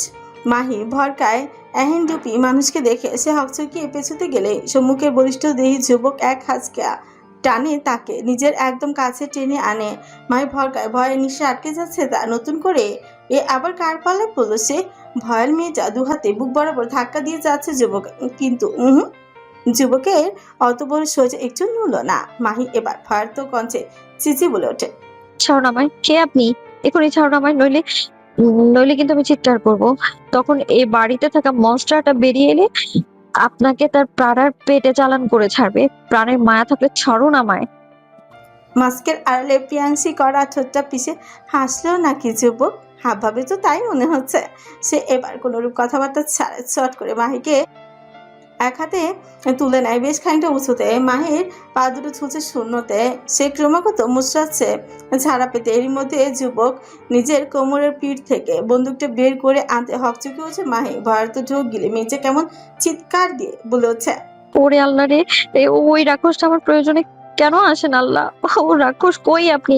মাহি ভরকায় এহেনডুপি মানুষকে দেখে সে হকচকিয়ে পেছুতে গেলে সম্মুখের বলিষ্ঠ দেহী যুবক এক হাঁচকা টানে তাকে নিজের একদম কাছে টেনে আনে। মাহি ভরকায় ভয়ে নিঃশ্বাস আটকে যাচ্ছে তা নতুন করে এ আবার কার পাল্লে পড়লো সে। ভয়ের মেয়েটা দু হাতে বুক বরাবর ধাক্কা দিয়ে যাচ্ছে যুবক, কিন্তু যুবকের অত বড় সোজা একটু নড়ল না। মাহি এবার ভয়ার্ত কণ্ঠে চিচি বলে ওঠে, ছাড়ুন আমায়, কে আপনি? এখনই ছাড়ুন আমায়, নইলে নইলে কিন্তু আমি চিৎকার করব। তখন এই বাড়িতে থাকা মনস্টারটা বেরিয়ে এলে আপনাকে তার প্রাণার পেটে চালান করে ছাড়বে। প্রাণের মায়া থাকলে ছাড়ুন আমায়। মাস্কের আড়ালে পিয়াংসি করা ঠোঁটটা পিছে হাসলো নাকি যুবক? হাবভাবে তো তাই মনে হচ্ছে। সে এবার কোনোরূপ কথাবার্তা ছাড়া চট করে মাহিকে এক হাতে তুলে নেয় বেশ খানিকটা উঁচুতে। মাহির পা দুটো ছুঁচে শূন্যতে। সে ক্রমাগত মুচড়াচ্ছে ছাড়া পেতে। এরই মধ্যে যুবক নিজের কোমরের পিঠ থেকে বন্দুকটা বের করে আনতে হকচকে উঠছে মাহি। ভয়ার্ত ঢোক গিলে মেয়েছে কেমন চিৎকার দিয়ে বলে উঠছে, ওরে আল্লাহ রে, ওই রাক্ষসটা আমার প্রয়োজনে কেন আসেন আল্লাহ? ও রাক্ষস কই আপনি?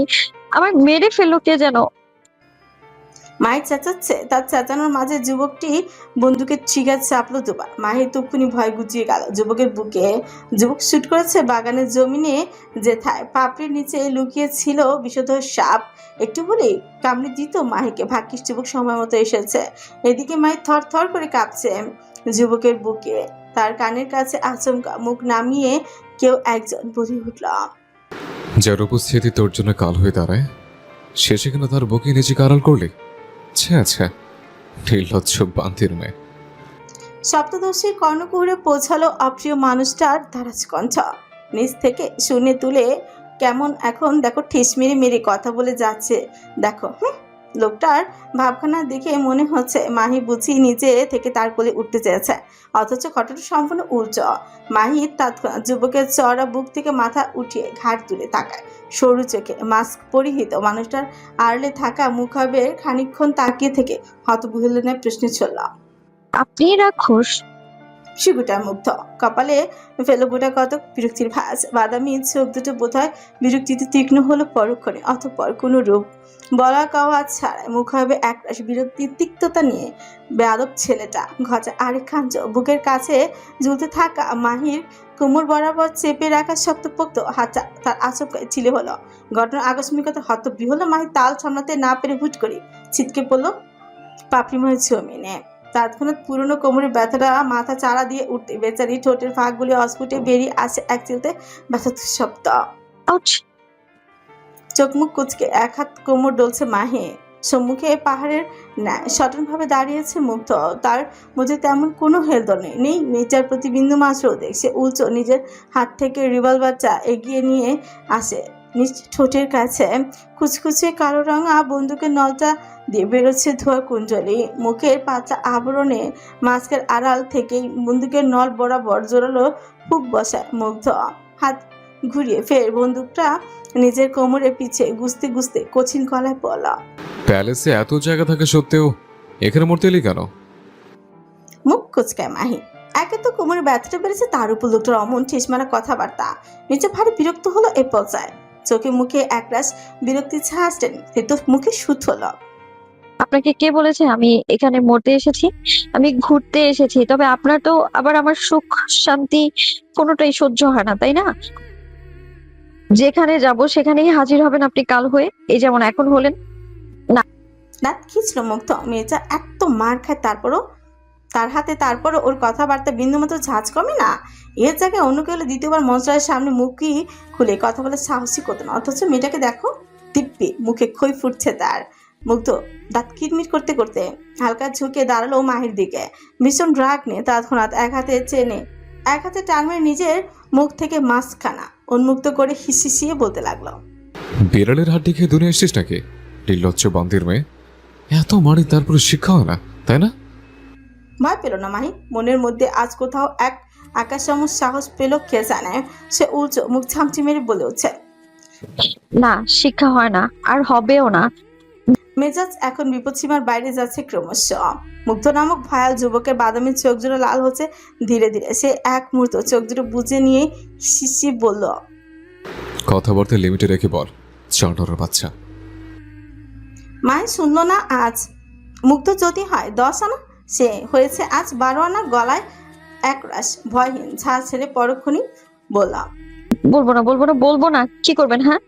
আমার মেরে ফেললো কে যেন। মাহি চেঁচাচ্ছে, তার চেঁচানোর মাঝে যুবকটি বন্দুকের ট্রিগার চাপলো দুবার। মাহির তক্ষুনি ভয় গুজিয়ে গেল যুবকের বুকে। যুবক শুট করেছে বাগানের জমিনে, যেথায় পাপড়ির নিচে লুকিয়ে ছিল বিষধর সাপ। একটু হলেই কামড়ে দিত মাহিকে। ভাগ্যিস যুবক সময় মতো এসেছে। এদিকে মাহি থর থর করে কাঁপছে যুবকের বুকে। তার কানের কাছে আচমকা মুখ নামিয়ে কেউ একজন বলে উঠল, যার উপস্থিতি তোর জন্য কাল হয়ে দাঁড়ায়, শেষে কেন তার বুকে নিজেকে আড়াল করলি? আচ্ছা নির্লজ্জ বান্তির মেয়ে। সপ্তদশীর কর্ণকুহরে পৌঁছালো অপ্রিয় মানুষটার ধারাজ কণ্ঠ। নিচ থেকে শুনে তুলে কেমন এখন দেখো ঠেস মেরে মেরে কথা বলে যাচ্ছে দেখো। লোকটার ভাবখানা দেখে মনে হচ্ছে মাহি বুঝি নিজে থেকে তার কোলে উঠতে চেয়েছে, অথচ ঘটনা সম্পূর্ণ উল্টো। মাহি তৎক্ষণাৎ যুবকের চড়া বুক থেকে মাথা উঠিয়ে ঘাড় তুলে তাকায়। সরু চোখে মাস্ক পরিহিত মানুষটার আড়লে থাকা মুখাবের খানিকক্ষণ তাকিয়ে থেকে হতবুদ্ধি প্রশ্ন ছড়ল, আপনি রাক্ষস? শিগুটা মুগ্ধ, কপালে ফেলো গোটা কতক বিরক্তির ভাঁজ। বাদামি চোখ দুটো বোধহয় বিরক্তিতে তীক্ষ্ণ হলো পরক্ষণে। অতঃপর কোনো রূপ বলা কাওয়া ছাড়াই মুখ হবে একরাশ বিরক্তির তিক্ততা নিয়ে বেয়াদব ছেলেটা ঘচা আরেক খাঞ্জ বুকের কাছে ঝুলতে থাকা মাহির কোমর বরাবর চেপে রাখা শক্তপোক্ত হাতটা তার আচমকায় ছিলে হলো। ঘটনার আকস্মিকতা হতবিহ্বল মাহি তাল সামলাতে না পেরে হুট করে ছিটকে পড়লো পাপড়িময় জমিনে। তৎক্ষণাৎ পুরনো কোমরের ব্যথাটা মাথা চাড়া দিয়ে উঠতে বেচারি ঠোঁটের ফাঁকগুলি অস্ফুটে বেরিয়ে আসে এক চিলতে ব্যথা শব্দ। আউচ! চোখ মুখ কুচকে এক হাত কোমর ডলছে মাহে। সম্মুখে পাহাড়ের ন্যায় সটনভাবে দাঁড়িয়েছে মুগ্ধ। তার মধ্যে তেমন কোনো হেলদোল নেই মেয়েটার প্রতি বিন্দু মাত্র দেখছে। উল্টো নিজের হাত থেকে রিভলভারটা এগিয়ে নিয়ে আসে নিজ ঠোঁটের কাছে। কুচকুচে কালো রঙা বন্দুকের নলটা দিয়ে বেরোচ্ছে ধোয়া কুঞ্জলি। মুখের পাতলা আবরণে মাস্কের আড়াল থেকেই বন্দুকের নল বরাবর জোরালো হুক বসায় মুগ্ধ। হাত ঘুরিয়ে ফের বন্দুকটা নিজের কোমরে পিছে গুছতে গুছতে কঠিন গলায় বলা, প্যালেসে এত জায়গা থাকা সত্ত্বেও এখানে মরতে এলি কেন? মুখ কুচকায় মাহি। একে তো কোমরে ব্যথাটা বেড়েছে, তার উপর লোকটার অমন ঠেসমারা কথাবার্তা। নিচে ভারী বিরক্ত হলো এ পর্যায়ে। চোখে মুখে একরাশ বিরক্তি ছাড়ছেন, তো মুখে সুত হলো। আপনাকে কে বলেছে আমি এখানে মরতে এসেছি? আমি ঘুরতে এসেছি। তবে আপনার তো আবার আমার সুখ শান্তি কোনোটাই সহ্য হয় না, তাই না? যেখানে যাব সেখানেই হাজির হবেন আপনি কাল হয়ে, এই যেমন এখন হলেন। দাঁত খিঁচলো মুগ্ধ। মেয়েটা এত মার খায় তার হাতে, তারপরও ওর কথাবার্তা বিন্দুমাত্র ঝাঁজ কমে না। এর জায়গায় অন্য কেউ হলে দ্বিতীয়বার মঞ্চের সামনে মুখই খুলে কথা বলে সাহসী করতো না। অথচ মেয়েটাকে দেখো, দিব্যি মুখে খই ফুটছে তার। মুগ্ধ দাঁত কিরমির করতে করতে হালকা ঝুঁকে দাঁড়ালো মাহির দিকে। ভীষণ রাগ নিয়ে তৎক্ষণাৎ এক হাতে চেনে এক হাতে টান মেরে নিজের মুখ থেকে মাস্কখানা উন্মুক্ত করে হিসিয়ে বলতে লাগলো, বিড়ালের হাড্ডি খেয়ে দুনিয়া এসছিস নাকি? নির্লজ্জ বান্তির মেয়ে। এত মারি তারপরে শিক্ষা হয় না, তাই না? ভয় পেল না মাহি। মনের মধ্যে আজ কোথাও এক আকাশ সাহস পেল কে জানে। সে উল্টো মুখ ঝামচি মেরে বলে উঠছে, না, শিক্ষা হয় না, আর হবেও না। মেজাজ এখন বিপদসীমার বাইরে যাচ্ছে ক্রমশ। মুগ্ধ নামক ভয়াল যুবকের বাদামি চোখ জোড়া লাল হচ্ছে ধীরে ধীরে। সে এক মুহূর্ত চোখ দুটো বুঝে নিয়ে শিশি বলল, কথাবার্তা লিমিটে রেখে বল, চাঁটার বাচ্চা। মায়ের শুনল না আজ। মুগ্ধ যদি হয় 10 আনা, সে হয়েছে আজ 12 আনা। গলায় একরাশ ভয়হীন ঝাড় ছেড়ে পরক্ষণই বলল, বলবো না, বলবো না, বলবো না। কি করবেন? হ্যাঁ,